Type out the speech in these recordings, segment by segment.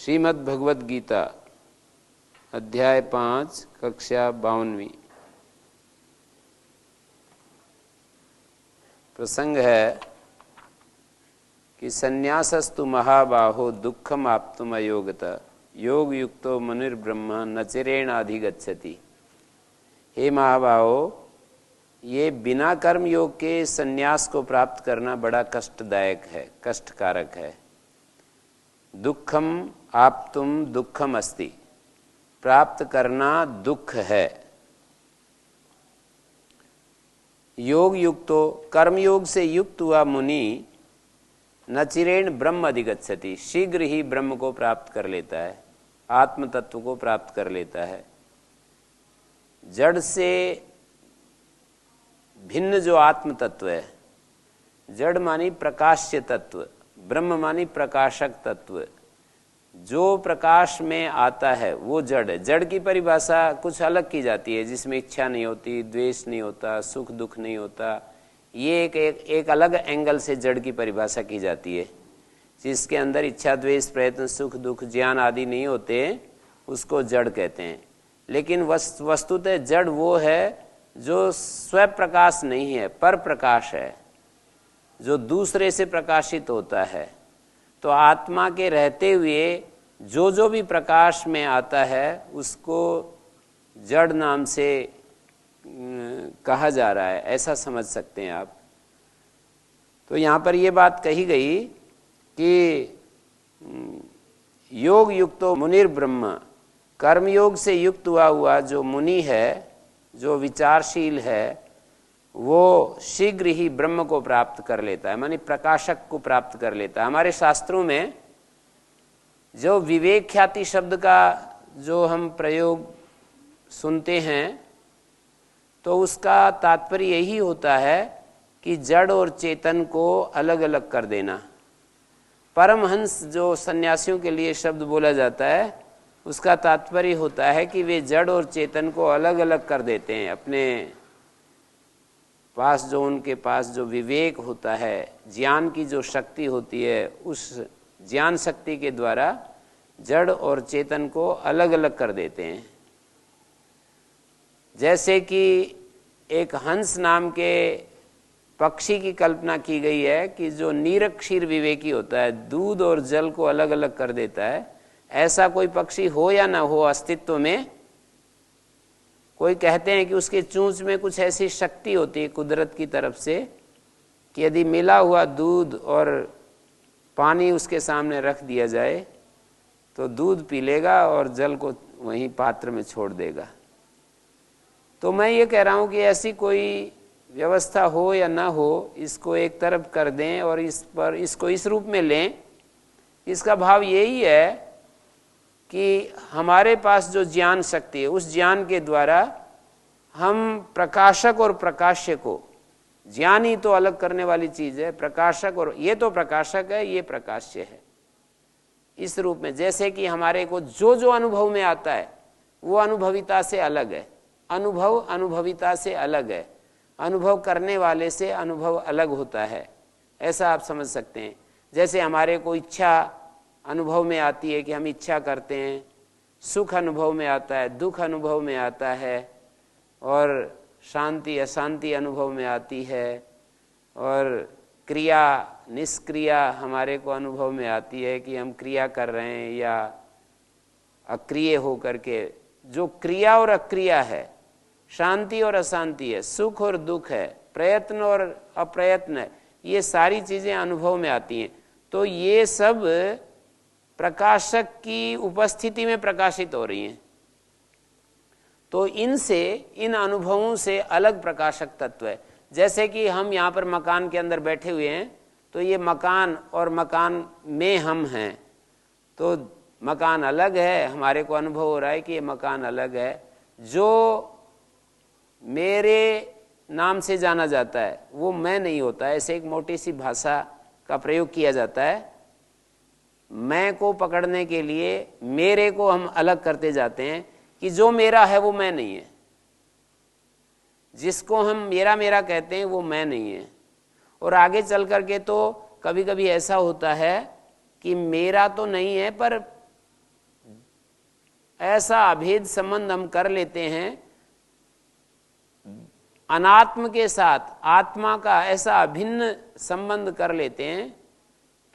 श्रीमद् भगवद गीता अध्याय 5 कक्षा 52। प्रसंग है कि संन्यासस्तु महाबाहो दुःखम आप्तुम अयोगता योग युक्तो मुनिर्ब्रह्म न चिरेण अधिगच्छति। हे महाबाहो, ये बिना कर्म योग के संन्यास को प्राप्त करना बड़ा कष्टदायक है, कष्टकारक है। दुःखम आप्तुम दुःखम अस्ति, प्राप्त करना दुख है। योग युक्तो, कर्म योग से युक्त हुआ मुनि न चिरेण ब्रह्म अधिगच्छति, शीघ्र ही ब्रह्म को प्राप्त कर लेता है, आत्म तत्व को प्राप्त कर लेता है। जड़ से भिन्न जो आत्म तत्व है, जड़ मानी प्रकाश्य तत्व, ब्रह्म मानी प्रकाशक तत्व, जो प्रकाश में आता है वो जड़ है। जड़ की परिभाषा कुछ अलग की जाती है, जिसमें इच्छा नहीं होती, द्वेष नहीं होता, सुख दुख नहीं होता। ये एक अलग एंगल से जड़ की परिभाषा की जाती है। जिसके अंदर इच्छा द्वेष प्रयत्न सुख दुख ज्ञान आदि नहीं होते, उसको जड़ कहते हैं। लेकिन वस्तुतः जड़ वो है जो स्वयं प्रकाश नहीं है, पर प्रकाश है, जो दूसरे से प्रकाशित होता है। तो आत्मा के रहते हुए जो भी प्रकाश में आता है उसको जड़ नाम से कहा जा रहा है, ऐसा समझ सकते हैं आप। तो यहाँ पर ये बात कही गई कि योग युक्तो मुनिर ब्रह्म, कर्मयोग से युक्त हुआ जो मुनि है, जो विचारशील है, वो शीघ्र ही ब्रह्म को प्राप्त कर लेता है, मानी प्रकाशक को प्राप्त कर लेता है। हमारे शास्त्रों में जो विवेक ख्याति शब्द का जो हम प्रयोग सुनते हैं, तो उसका तात्पर्य यही होता है कि जड़ और चेतन को अलग अलग कर देना। परमहंस जो सन्यासियों के लिए शब्द बोला जाता है, उसका तात्पर्य होता है कि वे जड़ और चेतन को अलग अलग कर देते हैं। अपने पास जो उनके पास जो विवेक होता है, ज्ञान की जो शक्ति होती है, उस ज्ञान शक्ति के द्वारा जड़ और चेतन को अलग अलग कर देते हैं। जैसे कि एक हंस नाम के पक्षी की कल्पना की गई है कि जो निरक्षीर विवेकी होता है, दूध और जल को अलग अलग कर देता है। ऐसा कोई पक्षी हो या ना हो अस्तित्व में, कोई कहते हैं कि उसके चूंच में कुछ ऐसी शक्ति होती है कुदरत की तरफ से कि यदि मिला हुआ दूध और पानी उसके सामने रख दिया जाए तो दूध पी लेगा और जल को वहीं पात्र में छोड़ देगा। तो मैं ये कह रहा हूँ कि ऐसी कोई व्यवस्था हो या ना हो, इसको एक तरफ कर दें और इसको इस रूप में लें। इसका भाव यही है कि हमारे पास जो ज्ञान शक्ति है, उस ज्ञान के द्वारा हम प्रकाशक और प्रकाश्य को, ज्ञान ही तो अलग करने वाली चीज है, प्रकाशक और ये तो प्रकाशक है, ये प्रकाश्य है। इस रूप में जैसे कि हमारे को जो अनुभव में आता है वो अनुभविता से अलग है, अनुभव अनुभविता से अलग है, अनुभव करने वाले से अनुभव अलग होता है, ऐसा आप समझ सकते हैं। जैसे हमारे को इच्छा अनुभव में आती है कि हम इच्छा करते हैं, सुख अनुभव में आता है, दुख अनुभव में आता है, और शांति अशांति अनुभव में आती है, और क्रिया निष्क्रिया हमारे को अनुभव में आती है कि हम क्रिया कर रहे हैं या अक्रिय हो करके। जो क्रिया और अक्रिया है, शांति और अशांति है, सुख और दुख है, प्रयत्न और अप्रयत्न है, ये सारी चीजें अनुभव में आती हैं। तो ये सब प्रकाशक की उपस्थिति में प्रकाशित हो रही हैं। तो इनसे, इन अनुभवों से अलग प्रकाशक तत्व है। जैसे कि हम यहाँ पर मकान के अंदर बैठे हुए हैं, तो ये मकान और मकान में हम हैं, तो मकान अलग है, हमारे को अनुभव हो रहा है कि ये मकान अलग है। जो मेरे नाम से जाना जाता है वो मैं नहीं होता है। ऐसे एक मोटी सी भाषा का प्रयोग किया जाता है। मैं को पकड़ने के लिए मेरे को हम अलग करते जाते हैं कि जो मेरा है वो मैं नहीं है, जिसको हम मेरा मेरा कहते हैं वो मैं नहीं है। और आगे चल करके तो कभी कभी ऐसा होता है कि मेरा तो नहीं है पर ऐसा अभेद संबंध हम कर लेते हैं अनात्म के साथ, आत्मा का ऐसा अभिन्न संबंध कर लेते हैं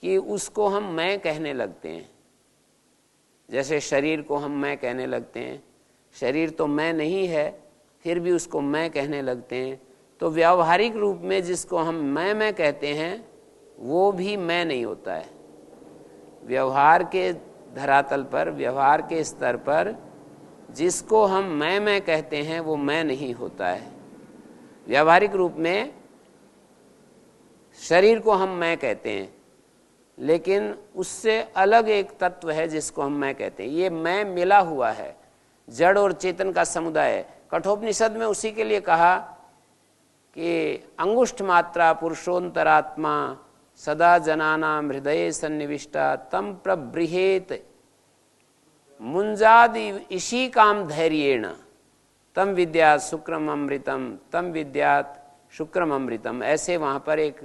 कि उसको हम मैं कहने लगते हैं। जैसे शरीर को हम मैं कहने लगते हैं, शरीर तो मैं नहीं है फिर भी उसको मैं कहने लगते हैं। तो व्यावहारिक रूप में जिसको हम मैं कहते हैं वो भी मैं नहीं होता है। व्यवहार के धरातल पर, व्यवहार के स्तर पर जिसको हम मैं कहते हैं वो मैं नहीं होता है। व्यावहारिक रूप में शरीर को हम मैं कहते हैं, लेकिन उससे अलग एक तत्व है जिसको हम मैं कहते हैं। ये मैं मिला हुआ है, जड़ और चेतन का समुदाय है। कठोपनिषद में उसी के लिए कहा कि अंगुष्ठ मात्रा पुरुषोंतरात्मा सदा जनानां हृदये सन्निविष्टा तम प्रबृहेत मुंजादि इशी काम धैर्येण तम विद्यात शुक्रम अमृतम तम विद्यात शुक्रम अमृतम। ऐसे वहाँ पर एक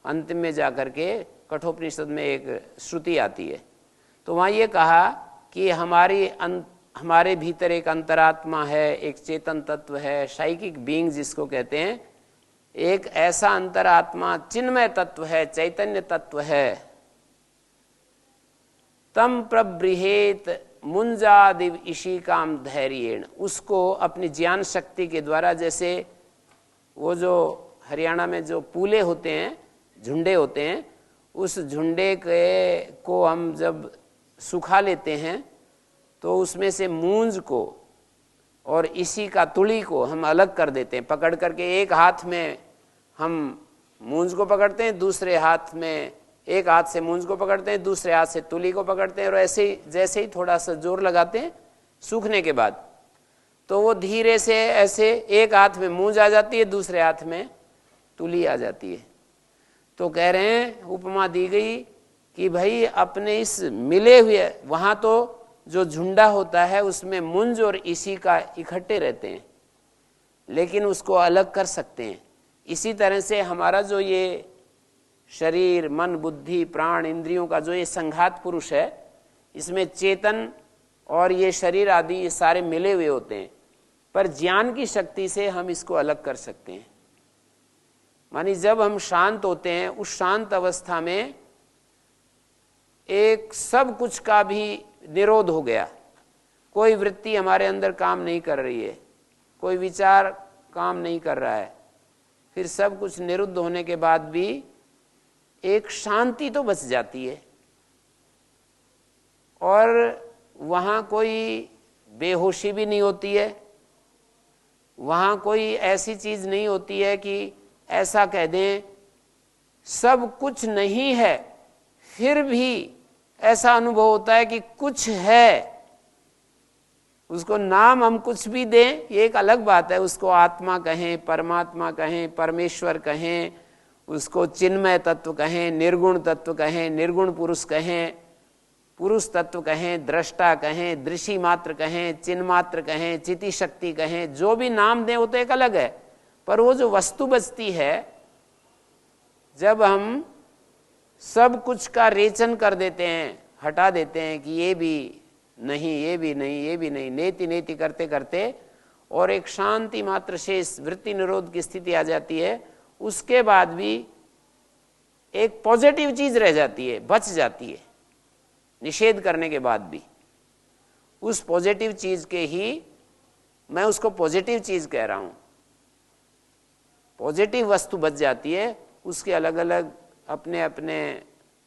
अंत में जाकर के कठोपनिषद में एक श्रुति आती है। तो वहाँ ये कहा कि हमारे भीतर एक अंतरात्मा है, एक चेतन तत्व है, साइकिक बीइंग जिसको कहते हैं। एक ऐसा अंतरात्मा चिन्मय तत्व है, चैतन्य तत्व है। तम प्रबृहेत मुंजादिव इशी काम धैर्येण, उसको अपनी ज्ञान शक्ति के द्वारा, जैसे वो जो हरियाणा में जो पूले होते हैं, झुंडे होते हैं, उस झुंडे को हम जब सुखा लेते हैं तो उसमें से मूंज को और इसी का तुली को हम अलग कर देते हैं। पकड़ करके एक हाथ में हम मूंज को पकड़ते हैं, दूसरे हाथ में, एक हाथ से मूंज को पकड़ते हैं, दूसरे हाथ से तुली को पकड़ते हैं, और ऐसे ही जैसे ही थोड़ा सा जोर लगाते हैं सूखने के बाद, तो वो धीरे से ऐसे एक हाथ में मूंज आ जाती है, दूसरे हाथ में तुली आ जाती है। तो कह रहे हैं, उपमा दी गई कि भाई अपने इस मिले हुए, वहाँ तो जो झुंडा होता है उसमें मुंज और इसी का इकट्ठे रहते हैं, लेकिन उसको अलग कर सकते हैं। इसी तरह से हमारा जो ये शरीर, मन, बुद्धि, प्राण, इंद्रियों का जो ये संघात पुरुष है, इसमें चेतन और ये शरीर आदि ये सारे मिले हुए होते हैं, पर ज्ञान की शक्ति से हम इसको अलग कर सकते हैं। मानी जब हम शांत होते हैं, उस शांत अवस्था में एक सब कुछ का भी निरोध हो गया। कोई वृत्ति हमारे अंदर काम नहीं कर रही है, कोई विचार काम नहीं कर रहा है। फिर सब कुछ निरुद्ध होने के बाद भी एक शांति तो बच जाती है, और वहाँ कोई बेहोशी भी नहीं होती है, वहाँ कोई ऐसी चीज नहीं होती है कि ऐसा कह दें सब कुछ नहीं है, फिर भी ऐसा अनुभव होता है कि कुछ है। उसको नाम हम कुछ भी दें, ये एक अलग बात है, उसको आत्मा कहें, परमात्मा कहें, परमेश्वर कहें, उसको चिन्मय तत्व कहें, निर्गुण तत्व कहें, निर्गुण पुरुष कहें, पुरुष तत्व कहें, दृष्टा कहें, दृषि मात्र कहें, चिन्ह मात्र कहें, चिति शक्ति कहें, जो भी नाम दें वो तो एक अलग है। पर वो जो वस्तु बचती है, जब हम सब कुछ का रेचन कर देते हैं, हटा देते हैं कि ये भी नहीं, ये भी नहीं, ये भी नहीं, नेति नेति करते करते, और एक शांति मात्र शेष वृत्ति निरोध की स्थिति आ जाती है, उसके बाद भी एक पॉजिटिव चीज रह जाती है, बच जाती है निषेध करने के बाद भी। उस पॉजिटिव चीज के ही, मैं उसको पॉजिटिव चीज कह रहा हूं, पॉजिटिव वस्तु बच जाती है। उसके अलग अलग अपने अपने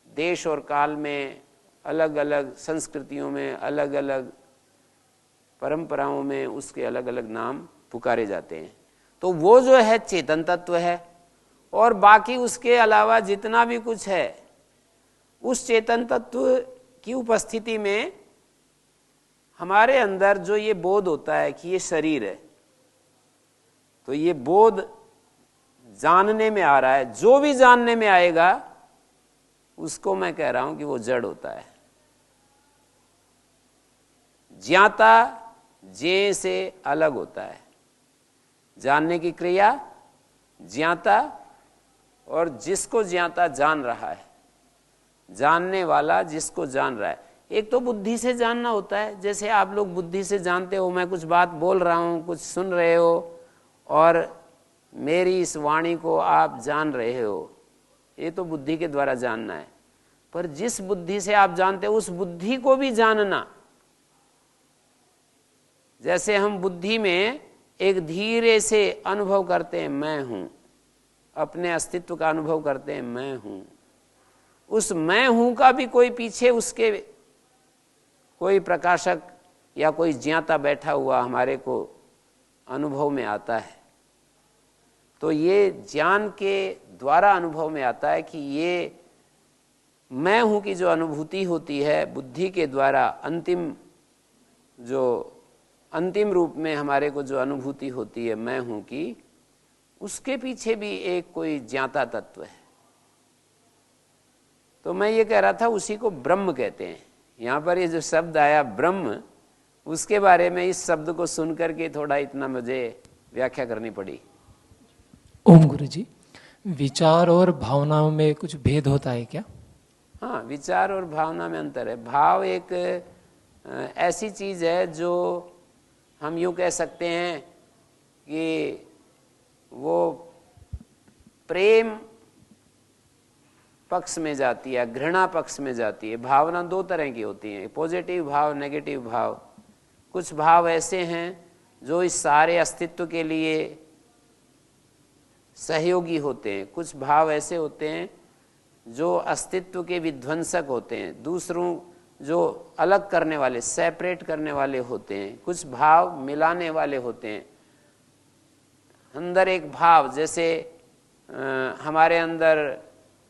देश और काल में, अलग अलग संस्कृतियों में, अलग अलग परंपराओं में उसके अलग अलग नाम पुकारे जाते हैं। तो वो जो है चेतन तत्व है, और बाकी उसके अलावा जितना भी कुछ है, उस चेतन तत्व की उपस्थिति में हमारे अंदर जो ये बोध होता है कि ये शरीर है, तो ये बोध जानने में आ रहा है। जो भी जानने में आएगा उसको मैं कह रहा हूं कि वो जड़ होता है। ज्ञाता जे से अलग होता है। जानने की क्रिया ज्ञाता, और जिसको ज्ञाता जान रहा है, जानने वाला जिसको जान रहा है, एक तो बुद्धि से जानना होता है, जैसे आप लोग बुद्धि से जानते हो, मैं कुछ बात बोल रहा हूँ, कुछ सुन रहे हो और मेरी इस वाणी को आप जान रहे हो, ये तो बुद्धि के द्वारा जानना है। पर जिस बुद्धि से आप जानते हो उस बुद्धि को भी जानना, जैसे हम बुद्धि में एक धीरे से अनुभव करते हैं मैं हूं, अपने अस्तित्व का अनुभव करते हैं मैं हूं, उस मैं हूं का भी कोई पीछे उसके कोई प्रकाशक या कोई ज्ञाता बैठा हुआ हमारे को अनुभव में आता है। तो ये ज्ञान के द्वारा अनुभव में आता है कि ये मैं हूं की जो अनुभूति होती है बुद्धि के द्वारा, अंतिम रूप में हमारे को जो अनुभूति होती है मैं हूं की, उसके पीछे भी एक कोई ज्ञाता तत्व है। तो मैं ये कह रहा था उसी को ब्रह्म कहते हैं। यहाँ पर ये जो शब्द आया ब्रह्म, उसके बारे में इस शब्द को सुन करके थोड़ा इतना मुझे व्याख्या करनी पड़ी। ओम गुरु जी, विचार और भावनाओं में कुछ भेद होता है क्या? हाँ, विचार और भावना में अंतर है। भाव एक ऐसी चीज है जो हम यूं कह सकते हैं कि वो प्रेम पक्ष में जाती है, घृणा पक्ष में जाती है। भावना दो तरह की होती हैं, पॉजिटिव भाव, नेगेटिव भाव। कुछ भाव ऐसे हैं जो इस सारे अस्तित्व के लिए सहयोगी होते हैं, कुछ भाव ऐसे होते हैं जो अस्तित्व के विध्वंसक होते हैं, दूसरों जो अलग करने वाले, सेपरेट करने वाले होते हैं, कुछ भाव मिलाने वाले होते हैं। अंदर एक भाव, जैसे हमारे अंदर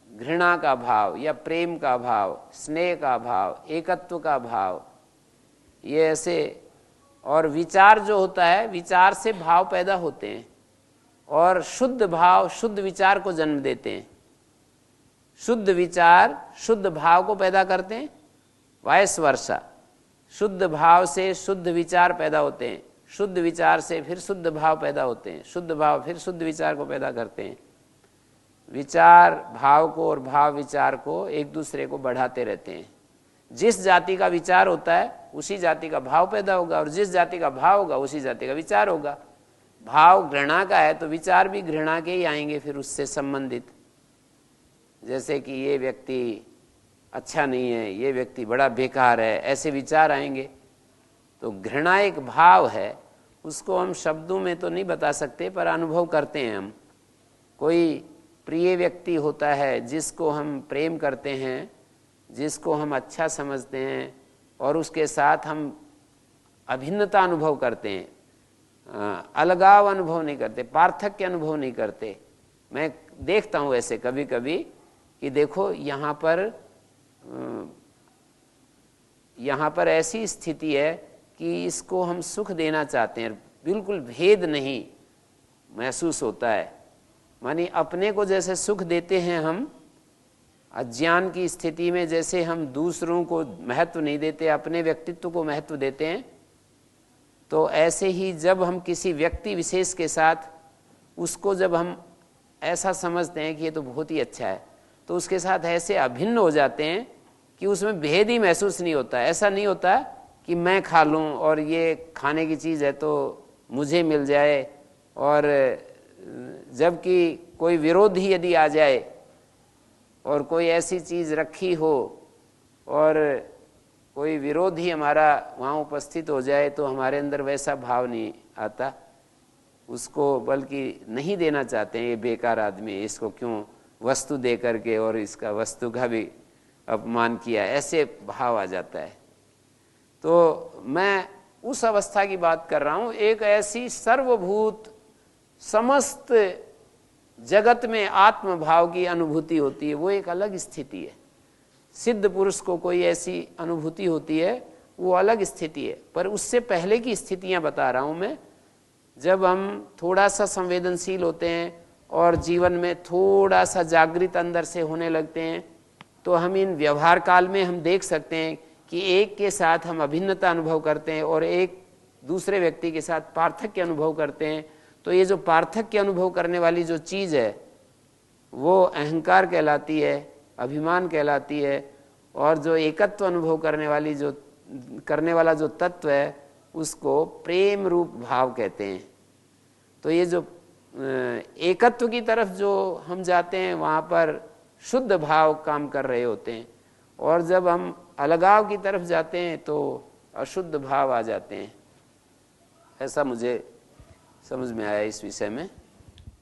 घृणा का भाव या प्रेम का भाव, स्नेह का भाव, एकत्व का भाव, ये ऐसे। और विचार जो होता है, विचार से भाव पैदा होते हैं और शुद्ध भाव शुद्ध विचार को जन्म देते हैं। शुद्ध विचार शुद्ध भाव को पैदा करते हैं, वाइस वर्सा। शुद्ध भाव से शुद्ध विचार पैदा होते हैं, शुद्ध विचार से फिर शुद्ध भाव पैदा होते हैं, शुद्ध भाव फिर शुद्ध विचार को पैदा करते हैं। विचार भाव को और भाव विचार को एक दूसरे को बढ़ाते रहते हैं। जिस जाति का विचार होता है उसी जाति का भाव पैदा होगा, और जिस जाति का भाव होगा उसी जाति का विचार होगा। भाव घृणा का है तो विचार भी घृणा के ही आएंगे फिर उससे संबंधित, जैसे कि ये व्यक्ति अच्छा नहीं है, ये व्यक्ति बड़ा बेकार है, ऐसे विचार आएंगे। तो घृणा एक भाव है, उसको हम शब्दों में तो नहीं बता सकते पर अनुभव करते हैं हम। कोई प्रिय व्यक्ति होता है जिसको हम प्रेम करते हैं, जिसको हम अच्छा समझते हैं और उसके साथ हम अभिन्नता अनुभव करते हैं, अलगाव अनुभव नहीं करते, पार्थक्य अनुभव नहीं करते। मैं देखता हूँ ऐसे कभी कभी कि देखो यहाँ पर ऐसी स्थिति है कि इसको हम सुख देना चाहते हैं, बिल्कुल भेद नहीं महसूस होता है। मानी अपने को जैसे सुख देते हैं हम अज्ञान की स्थिति में, जैसे हम दूसरों को महत्व नहीं देते, अपने व्यक्तित्व को महत्व देते हैं, तो ऐसे ही जब हम किसी व्यक्ति विशेष के साथ उसको जब हम ऐसा समझते हैं कि ये तो बहुत ही अच्छा है, तो उसके साथ ऐसे अभिन्न हो जाते हैं कि उसमें भेद ही महसूस नहीं होता। ऐसा नहीं होता कि मैं खा लूं और ये खाने की चीज़ है तो मुझे मिल जाए, और जबकि कोई विरोधी यदि आ जाए और कोई ऐसी चीज़ रखी हो और कोई विरोधी हमारा वहाँ उपस्थित हो जाए तो हमारे अंदर वैसा भाव नहीं आता, उसको बल्कि नहीं देना चाहते हैं, ये बेकार आदमी, इसको क्यों वस्तु दे करके और इसका वस्तु का भी अपमान किया, ऐसे भाव आ जाता है। तो मैं उस अवस्था की बात कर रहा हूँ, एक ऐसी सर्वभूत समस्त जगत में आत्म भाव की अनुभूति होती है, वो एक अलग स्थिति है। सिद्ध पुरुष को कोई ऐसी अनुभूति होती है, वो अलग स्थिति है। पर उससे पहले की स्थितियां बता रहा हूं मैं, जब हम थोड़ा सा संवेदनशील होते हैं और जीवन में थोड़ा सा जागृत अंदर से होने लगते हैं, तो हम इन व्यवहार काल में हम देख सकते हैं कि एक के साथ हम अभिन्नता अनुभव करते हैं और एक दूसरे व्यक्ति के साथ पार्थक्य अनुभव करते हैं। तो ये जो पार्थक्य अनुभव करने वाली जो चीज़ है वो अहंकार कहलाती है, अभिमान कहलाती है, और जो एकत्व अनुभव करने वाला जो तत्व है उसको प्रेम रूप भाव कहते हैं। तो ये जो एकत्व की तरफ जो हम जाते हैं वहाँ पर शुद्ध भाव काम कर रहे होते हैं, और जब हम अलगाव की तरफ जाते हैं तो अशुद्ध भाव आ जाते हैं। ऐसा मुझे समझ में आया इस विषय में।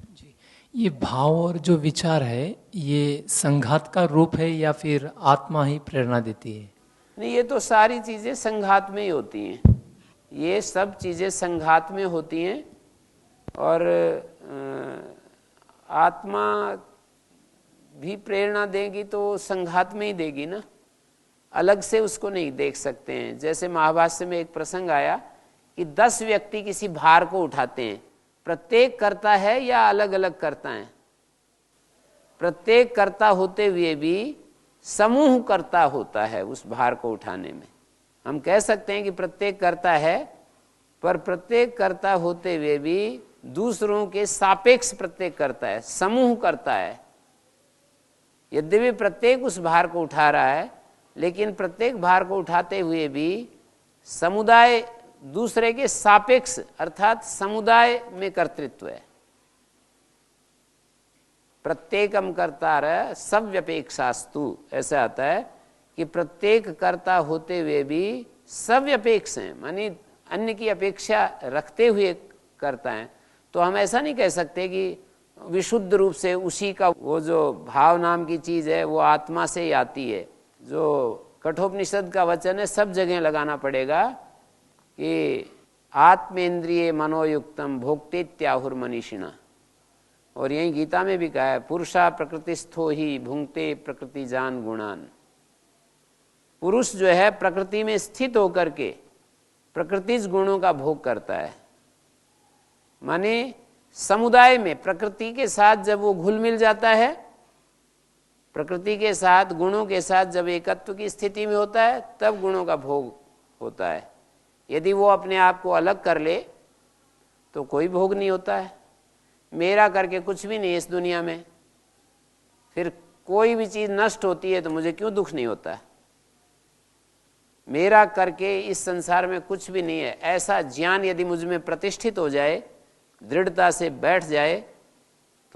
जी, ये भाव और जो विचार है ये संघात का रूप है या फिर आत्मा ही प्रेरणा देती है? नहीं, ये तो सारी चीज़ें संघात में ही होती हैं। ये सब चीज़ें संघात में होती हैं, और आत्मा भी प्रेरणा देगी तो संघात में ही देगी ना, अलग से उसको नहीं देख सकते हैं। जैसे महाभाष्य में एक प्रसंग आया कि 10 व्यक्ति किसी भार को उठाते हैं, प्रत्येक करता है या अलग अलग करता है? प्रत्येक करता होते हुए भी समूह करता होता है उस भार को उठाने में। हम कह सकते हैं कि प्रत्येक करता है, पर प्रत्येक करता होते हुए भी दूसरों के सापेक्ष प्रत्येक करता है, समूह करता है। यद्यपि प्रत्येक उस भार को उठा रहा है, लेकिन प्रत्येक भार को उठाते हुए भी समुदाय दूसरे के सापेक्ष अर्थात समुदाय में कर्तृत्व है। प्रत्येकम कर्तार सव्यपेक्षास्तु, ऐसा आता है कि प्रत्येक कर्ता होते हुए भी सव्यपेक्ष हैं, मानी अन्य की अपेक्षा रखते हुए करता है। तो हम ऐसा नहीं कह सकते कि विशुद्ध रूप से उसी का वो जो भाव नाम की चीज़ है वो आत्मा से ही आती है। जो कठोपनिषद का वचन है सब जगह लगाना पड़ेगा कि आत्मेंद्रिय मनोयुक्तम भोक्तेत्याहुर मनीषिणा, और यही गीता में भी कहा है पुरुषा प्रकृतिस्थो ही भुंक्ते प्रकृति जान गुणान। पुरुष जो है प्रकृति में स्थित होकर के प्रकृतिज गुणों का भोग करता है। माने समुदाय में प्रकृति के साथ जब वो घुल मिल जाता है, प्रकृति के साथ गुणों के साथ जब एकत्व की स्थिति में होता है तब गुणों का भोग होता है। यदि वो अपने आप को अलग कर ले तो कोई भोग नहीं होता है। मेरा करके कुछ भी नहीं है इस दुनिया में, फिर कोई भी चीज़ नष्ट होती है तो मुझे क्यों दुख नहीं होता है? मेरा करके इस संसार में कुछ भी नहीं है, ऐसा ज्ञान यदि मुझ में प्रतिष्ठित हो जाए, दृढ़ता से बैठ जाए,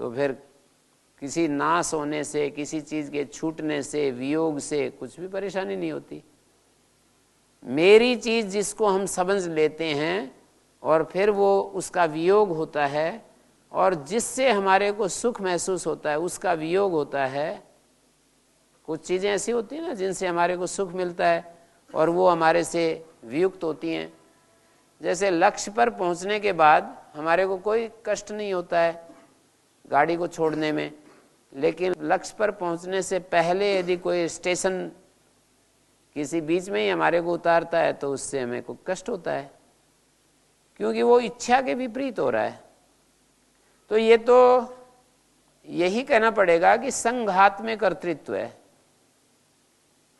तो फिर किसी नाश होने से, किसी चीज़ के छूटने से, वियोग से कुछ भी परेशानी नहीं होती। मेरी चीज़ जिसको हम समझ लेते हैं और फिर वो उसका वियोग होता है, और जिससे हमारे को सुख महसूस होता है उसका वियोग होता है। कुछ चीज़ें ऐसी होती हैं ना जिनसे हमारे को सुख मिलता है और वो हमारे से वियुक्त होती हैं। जैसे लक्ष्य पर पहुंचने के बाद हमारे को कोई कष्ट नहीं होता है गाड़ी को छोड़ने में, लेकिन लक्ष्य पर पहुंचने से पहले यदि कोई स्टेशन किसी बीच में ही हमारे को उतारता है तो उससे हमें को कष्ट होता है, क्योंकि वो इच्छा के विपरीत हो रहा है। तो ये तो यही कहना पड़ेगा कि संघात में कर्तृत्व है,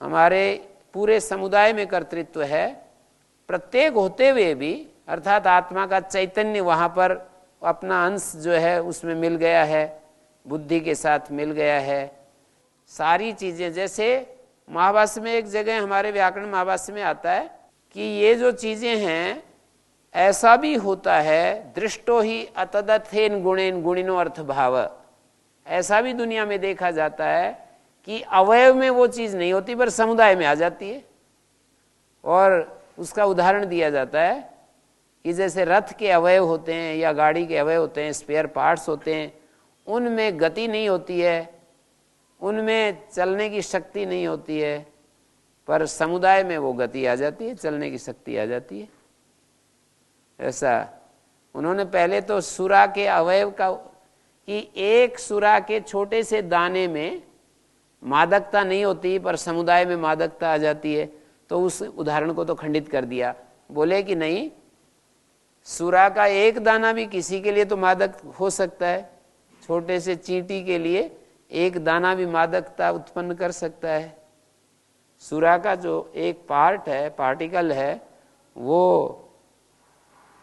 हमारे पूरे समुदाय में कर्तृत्व है। प्रत्येक होते हुए भी अर्थात आत्मा का चैतन्य वहाँ पर अपना अंश जो है उसमें मिल गया है, बुद्धि के साथ मिल गया है। सारी चीज़ें जैसे महाभाष्य में एक जगह हमारे व्याकरण महाभाष्य में आता है कि ये जो चीज़ें हैं ऐसा भी होता है, दृष्टो ही अतदथेन गुणेन गुणिनो अर्थ भाव। ऐसा भी दुनिया में देखा जाता है कि अवयव में वो चीज़ नहीं होती पर समुदाय में आ जाती है। और उसका उदाहरण दिया जाता है कि जैसे रथ के अवयव होते हैं या गाड़ी के अवयव होते हैं, स्पेयर पार्ट्स होते हैं, उनमें गति नहीं होती है, उनमें चलने की शक्ति नहीं होती है, पर समुदाय में वो गति आ जाती है, चलने की शक्ति आ जाती है। ऐसा उन्होंने पहले तो सुरा के अवयव का कि एक सुरा के छोटे से दाने में मादकता नहीं होती पर समुदाय में मादकता आ जाती है, तो उस उदाहरण को तो खंडित कर दिया। बोले कि नहीं, सुरा का एक दाना भी किसी के लिए तो मादक हो सकता है, छोटे से चींटी के लिए एक दाना भी मादकता उत्पन्न कर सकता है। सुरा का जो एक पार्ट है, पार्टिकल है, वो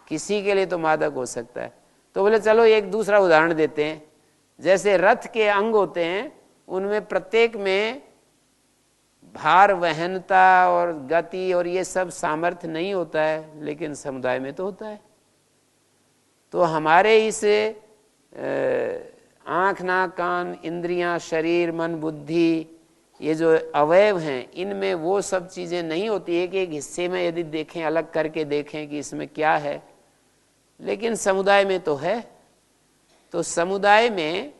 किसी के लिए तो मादक हो सकता है। तो बोले चलो एक दूसरा उदाहरण देते हैं। जैसे रथ के अंग होते हैं, उनमें प्रत्येक में भार वहनता और गति और ये सब सामर्थ्य नहीं होता है, लेकिन समुदाय में तो होता है। तो हमारे इस आँख नाक कान इंद्रियां शरीर मन बुद्धि ये जो अवयव हैं, इनमें वो सब चीज़ें नहीं होती। एक एक हिस्से में यदि देखें, अलग करके देखें कि इसमें क्या है, लेकिन समुदाय में तो है। तो समुदाय में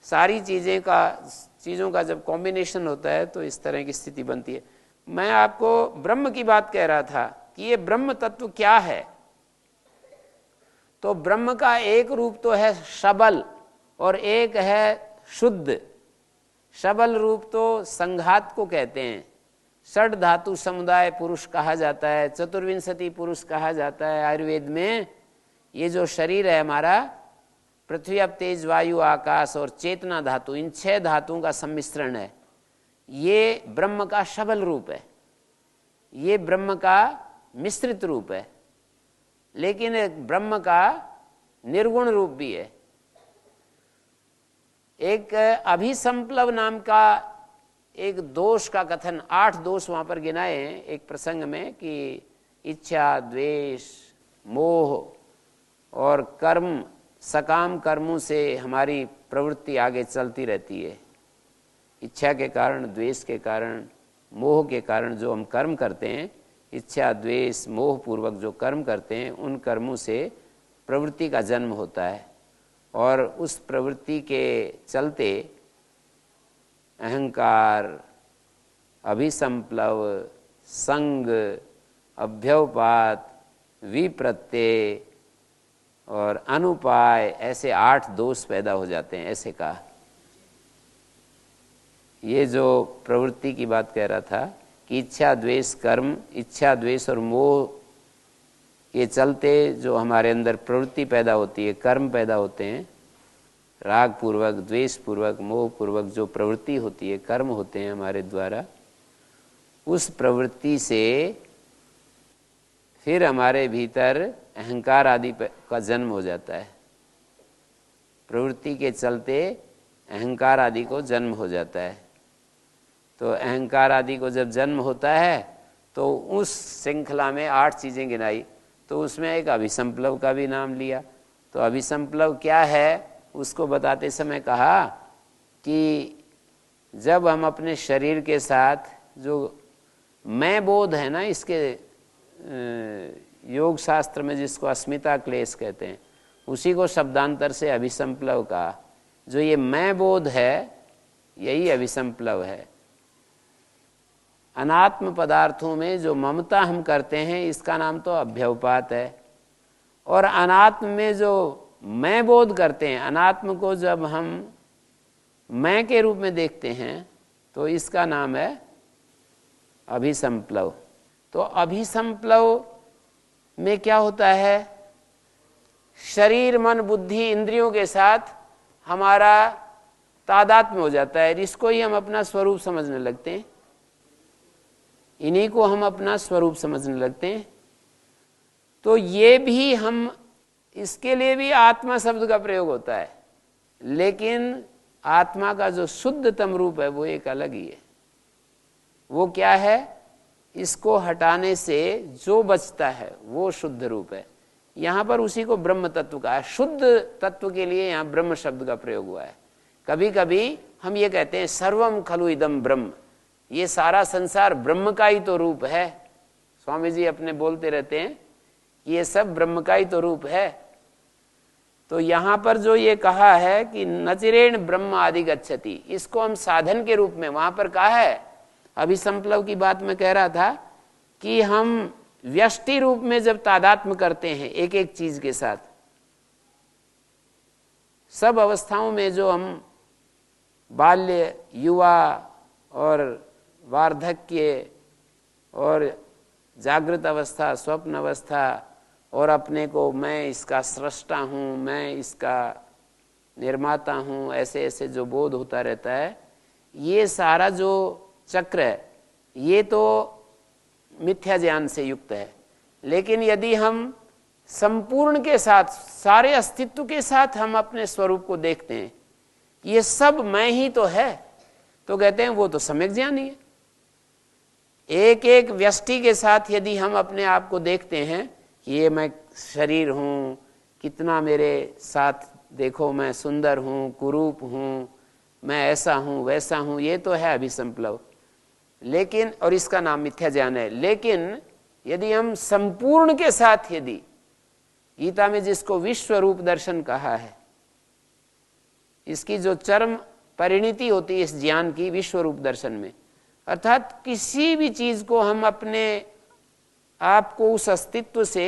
सारी चीज़ों का जब कॉम्बिनेशन होता है तो इस तरह की स्थिति बनती है। मैं आपको ब्रह्म की बात कह रहा था कि ये ब्रह्म तत्व क्या है। तो ब्रह्म का एक रूप तो है सबल और एक है शुद्ध। सबल रूप तो संघात को कहते हैं। षड धातु समुदाय पुरुष कहा जाता है, चतुर्विंशति पुरुष कहा जाता है आयुर्वेद में। ये जो शरीर है हमारा, पृथ्वी अब तेज वायु आकाश और चेतना धातु, इन 6 धातुओं का सम्मिश्रण है। ये ब्रह्म का सबल रूप है, ये ब्रह्म का मिश्रित रूप है, लेकिन एक ब्रह्म का निर्गुण रूप भी है। एक अभिसंप्लव नाम का एक दोष का कथन, 8 दोष वहां पर गिनाए हैं एक प्रसंग में, कि इच्छा द्वेष मोह और कर्म, सकाम कर्मों से हमारी प्रवृत्ति आगे चलती रहती है। इच्छा के कारण, द्वेष के कारण, मोह के कारण जो हम कर्म करते हैं, इच्छा द्वेष मोह पूर्वक जो कर्म करते हैं, उन कर्मों से प्रवृत्ति का जन्म होता है। और उस प्रवृत्ति के चलते अहंकार, अभिसंप्लव, संग, अभ्यवपात, विप्रत्यय और अनुपाय, ऐसे 8 दोष पैदा हो जाते हैं। ऐसे कहा, ये जो प्रवृत्ति की बात कह रहा था कि इच्छा द्वेष कर्म, इच्छा द्वेष और मोह के चलते जो हमारे अंदर प्रवृत्ति पैदा होती है, कर्म पैदा होते हैं, राग पूर्वक, द्वेष पूर्वक, मोह पूर्वक जो प्रवृत्ति होती है, कर्म होते हैं हमारे द्वारा, उस प्रवृत्ति से फिर हमारे भीतर अहंकार आदि का जन्म हो जाता है। प्रवृत्ति के चलते अहंकार आदि को जन्म हो जाता है। तो अहंकार आदि को जब जन्म होता है तो उस श्रृंखला में 8 चीज़ें गिनाई, तो उसमें एक अभिसंप्लव का भी नाम लिया। तो अभिसंप्लव क्या है उसको बताते समय कहा कि जब हम अपने शरीर के साथ जो मैं बोध है ना, इसके योग शास्त्र में जिसको अस्मिता क्लेश कहते हैं, उसी को शब्दांतर से अभिसंप्लव का, जो ये मैं बोध है यही अभिसंप्लव है। अनात्म पदार्थों में जो ममता हम करते हैं, इसका नाम तो अभ्यवपात है। और अनात्म में जो मैं बोध करते हैं, अनात्म को जब हम मैं के रूप में देखते हैं, तो इसका नाम है अभिसंप्लव। तो अभिसंप्लव में क्या होता है, शरीर मन बुद्धि इंद्रियों के साथ हमारा तादात्म्य हो जाता है। इसको ही हम अपना स्वरूप समझने लगते हैं, इन्हीं को हम अपना स्वरूप समझने लगते हैं। तो ये भी हम, इसके लिए भी आत्मा शब्द का प्रयोग होता है, लेकिन आत्मा का जो शुद्धतम रूप है वो एक अलग ही है। वो क्या है, इसको हटाने से जो बचता है वो शुद्ध रूप है। यहाँ पर उसी को ब्रह्म तत्व का, शुद्ध तत्व के लिए यहाँ ब्रह्म शब्द का प्रयोग हुआ है। कभी कभी हम ये कहते हैं सर्वम खलु इदम ब्रह्म, ये सारा संसार ब्रह्म का ही तो रूप है। स्वामी जी अपने बोलते रहते हैं कि ये सब ब्रह्म का ही तो रूप है। तो यहाँ पर जो ये कहा है कि नचिरेण ब्रह्म आदि गच्छति, इसको हम साधन के रूप में, वहां पर कहा है, अभिसंप्लव की बात मैं कह रहा था कि हम व्यष्टि रूप में जब तादात्म्य करते हैं एक एक चीज के साथ, सब अवस्थाओं में जो हम बाल्य, युवा और वार्धक्य और जागृत अवस्था, स्वप्न अवस्था, और अपने को मैं इसका सृष्टा हूँ, मैं इसका निर्माता हूँ, ऐसे ऐसे जो बोध होता रहता है, ये सारा जो चक्र है ये तो मिथ्या ज्ञान से युक्त है। लेकिन यदि हम संपूर्ण के साथ, सारे अस्तित्व के साथ हम अपने स्वरूप को देखते हैं, ये सब मैं ही तो है, तो कहते हैं वो तो सम्यक ज्ञानी है। एक एक व्यष्टि के साथ यदि हम अपने आप को देखते हैं कि ये मैं शरीर हूँ, कितना मेरे साथ देखो मैं सुंदर हूँ, कुरूप हूँ, मैं ऐसा हूँ वैसा हूँ, ये तो है अभिसंप्लव, लेकिन और इसका नाम मिथ्या ज्ञान है। लेकिन यदि हम संपूर्ण के साथ, यदि गीता में जिसको विश्व रूप दर्शन कहा है, इसकी जो चरम परिणति होती है इस ज्ञान की विश्व रूप दर्शन में, अर्थात किसी भी चीज को हम अपने आप को उस अस्तित्व से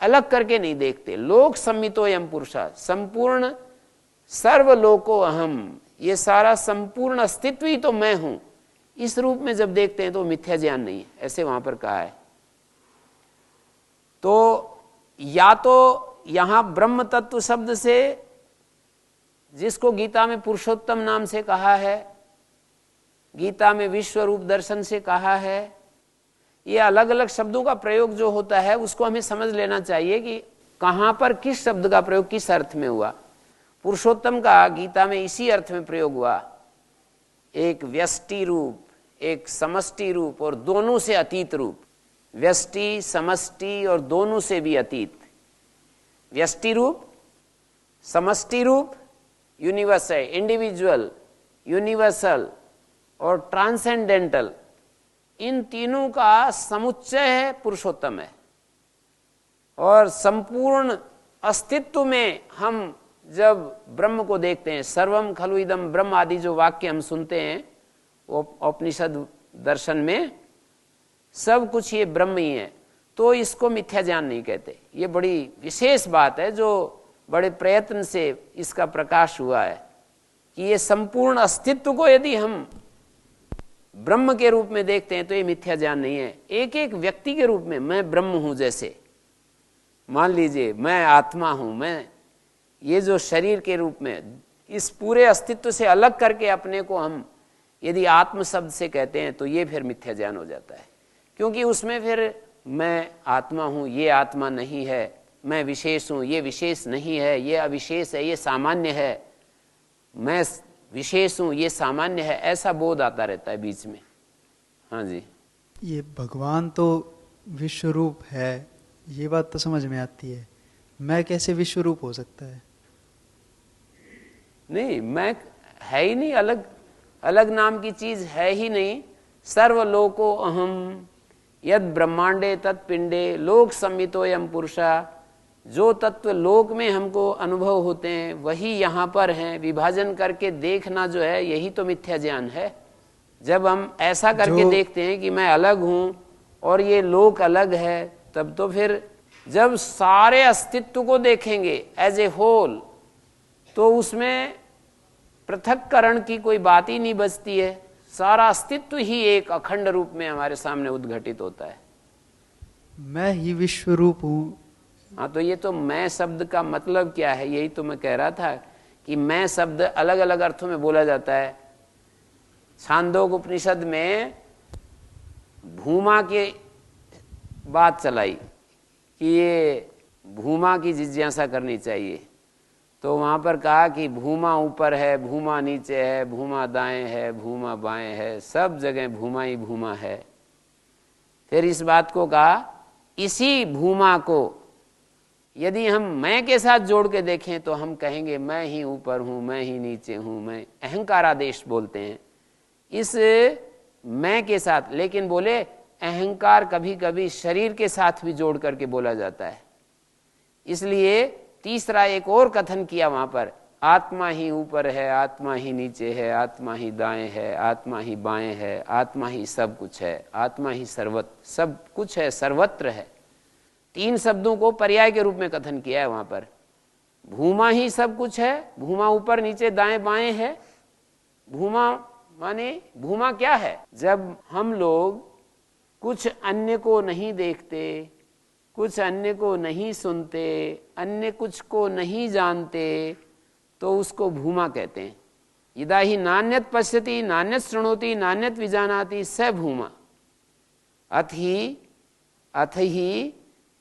अलग करके नहीं देखते। लोक सम्मितो यम पुरुषा, संपूर्ण सर्वलोको अहम, ये सारा संपूर्ण अस्तित्व ही तो मैं हूं, इस रूप में जब देखते हैं तो मिथ्या ज्ञान नहीं है, ऐसे वहां पर कहा है। तो या तो यहां ब्रह्म तत्व शब्द से, जिसको गीता में पुरुषोत्तम नाम से कहा है, गीता में विश्व रूप दर्शन से कहा है, ये अलग अलग शब्दों का प्रयोग जो होता है उसको हमें समझ लेना चाहिए कि कहां पर किस शब्द का प्रयोग किस अर्थ में हुआ। पुरुषोत्तम का गीता में इसी अर्थ में प्रयोग हुआ, एक व्यष्टि रूप, एक समष्टि रूप और दोनों से अतीत रूप। व्यष्टि, समष्टि और दोनों से भी अतीत। व्यष्टि रूप, समष्टि रूप यूनिवर्स है, इंडिविजुअल, यूनिवर्सल और ट्रांसेंडेंटल, इन तीनों का समुच्चय है पुरुषोत्तम है। और संपूर्ण अस्तित्व में हम जब ब्रह्म को देखते हैं, सर्वम खलु इदम ब्रह्म आदि जो वाक्य हम सुनते हैं वो उपनिषद दर्शन में, सब कुछ ये ब्रह्म ही है, तो इसको मिथ्या ज्ञान नहीं कहते। ये बड़ी विशेष बात है जो बड़े प्रयत्न से इसका प्रकाश हुआ है कि ये संपूर्ण अस्तित्व को यदि हम ब्रह्म के रूप में देखते हैं तो ये मिथ्या ज्ञान नहीं है। एक एक व्यक्ति के रूप में मैं ब्रह्म हूं, जैसे मान लीजिए मैं आत्मा हूं, मैं ये जो शरीर के रूप में इस पूरे अस्तित्व से अलग करके अपने को हम यदि आत्म शब्द से कहते हैं तो ये फिर मिथ्या ज्ञान हो जाता है, क्योंकि उसमें फिर मैं आत्मा हूं, ये आत्मा नहीं है, मैं विशेष हूं, ये विशेष नहीं है, ये अविशेष है, ये सामान्य है, मैं विशेष हूं, ये सामान्य है, ऐसा बोध आता रहता है बीच में। हाँ जी, ये भगवान तो विश्व रूप है, ये बात तो समझ में आती है, मैं कैसे विश्व रूप हो सकता है? नहीं, मैं है ही नहीं, अलग अलग नाम की चीज है ही नहीं। सर्वलोको अहम यद ब्रह्मांडे तत्पिंडे लोक सम्मितो यम पुरुषा, जो तत्व लोक में हमको अनुभव होते हैं वही यहाँ पर हैं। विभाजन करके देखना जो है यही तो मिथ्या ज्ञान है। जब हम ऐसा करके देखते हैं कि मैं अलग हूं और ये लोक अलग है, तब तो फिर जब सारे अस्तित्व को देखेंगे एज ए होल तो उसमें पृथक्करण की कोई बात ही नहीं बचती है। सारा अस्तित्व ही एक अखंड रूप में हमारे सामने उद्घटित होता है। मैं ही विश्व रूप हूँ। हाँ, तो ये तो मैं शब्द का मतलब क्या है, यही तो मैं कह रहा था कि मैं शब्द अलग अलग अर्थों में बोला जाता है। छांदोग उपनिषद में भूमा की बात चलाई कि ये भूमा की जिज्ञासा करनी चाहिए, तो वहां पर कहा कि भूमा ऊपर है, भूमा नीचे है, भूमा दाएं है, भूमा बाएं है, सब जगह भूमा ही भूमा है। फिर इस बात को कहा, इसी भूमा को यदि हम मैं के साथ जोड़ के देखें तो हम कहेंगे मैं ही ऊपर हूं, मैं ही नीचे हूं, मैं अहंकारादेश बोलते हैं इस मैं के साथ। लेकिन बोले अहंकार कभी कभी शरीर के साथ भी जोड़ करके बोला जाता है, इसलिए तीसरा एक और कथन किया वहां पर, आत्मा ही ऊपर है, आत्मा ही नीचे है, आत्मा ही दाएं है, आत्मा ही बाएं है, आत्मा ही सब कुछ है, आत्मा ही सर्वत्र सब कुछ है, सर्वत्र है। तीन शब्दों को पर्याय के रूप में कथन किया है वहां पर। भूमा ही सब कुछ है, भूमा ऊपर नीचे दाएं बाएं है। भूमा माने भूमा क्या है? जब हम लोग कुछ अन्य को नहीं देखते, कुछ अन्य को नहीं सुनते, अन्य कुछ को नहीं जानते, तो उसको भूमा कहते हैं। यदा ही नान्यत पश्यति नान्यत शृणोति नान्यत विजानाति स भूमा। अथ ही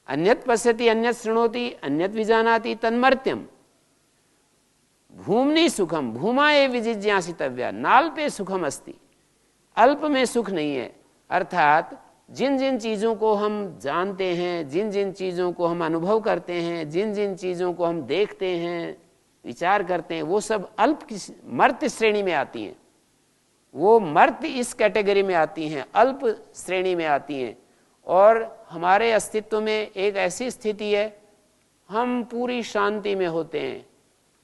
अन्यत पश्यति अन्यत शृणोति अन्यत विजानाति तन्मर्त्यम। भूमनि सुखम भूमा ए विजिज्ञासितव्या। नाल पे सुखम अस्ति, अल्प में सुख नहीं है। अर्थात जिन जिन चीज़ों को हम जानते हैं, जिन जिन चीज़ों को हम अनुभव करते हैं, जिन जिन चीज़ों को हम देखते हैं, विचार करते हैं, वो सब अल्प की मर्त्य श्रेणी में आती हैं। वो मर्त्य इस कैटेगरी में आती हैं, अल्प श्रेणी में आती हैं। और हमारे अस्तित्व में एक ऐसी स्थिति है, हम पूरी शांति में होते हैं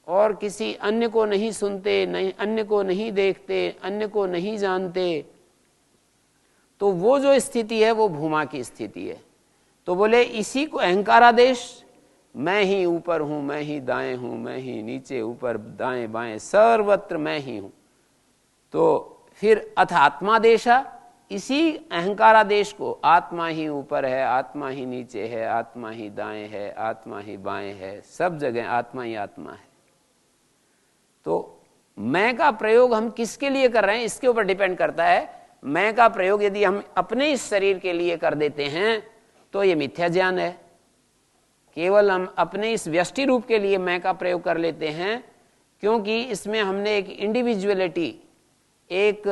और किसी अन्य को नहीं सुनते, नहीं अन्य को नहीं देखते, अन्य को नहीं जानते। तो वो जो स्थिति है वो भूमा की स्थिति है। तो बोले इसी को अहंकारादेश, मैं ही ऊपर हूं, मैं ही दाएं हूं, मैं ही नीचे ऊपर दाएं बाएं सर्वत्र मैं ही हूं। तो फिर अथ आत्मादेशा, इसी अहंकारादेश को, आत्मा ही ऊपर है, आत्मा ही नीचे है, आत्मा ही दाएं है, आत्मा ही बाएं है, सब जगह आत्मा ही आत्मा है। तो मैं का प्रयोग हम किसके लिए कर रहे हैं इसके ऊपर डिपेंड करता है। मैं का प्रयोग यदि हम अपने इस शरीर के लिए कर देते हैं तो ये मिथ्या ज्ञान है। केवल हम अपने इस व्यष्टि रूप के लिए मैं का प्रयोग कर लेते हैं, क्योंकि इसमें हमने एक इंडिविजुअलिटी, एक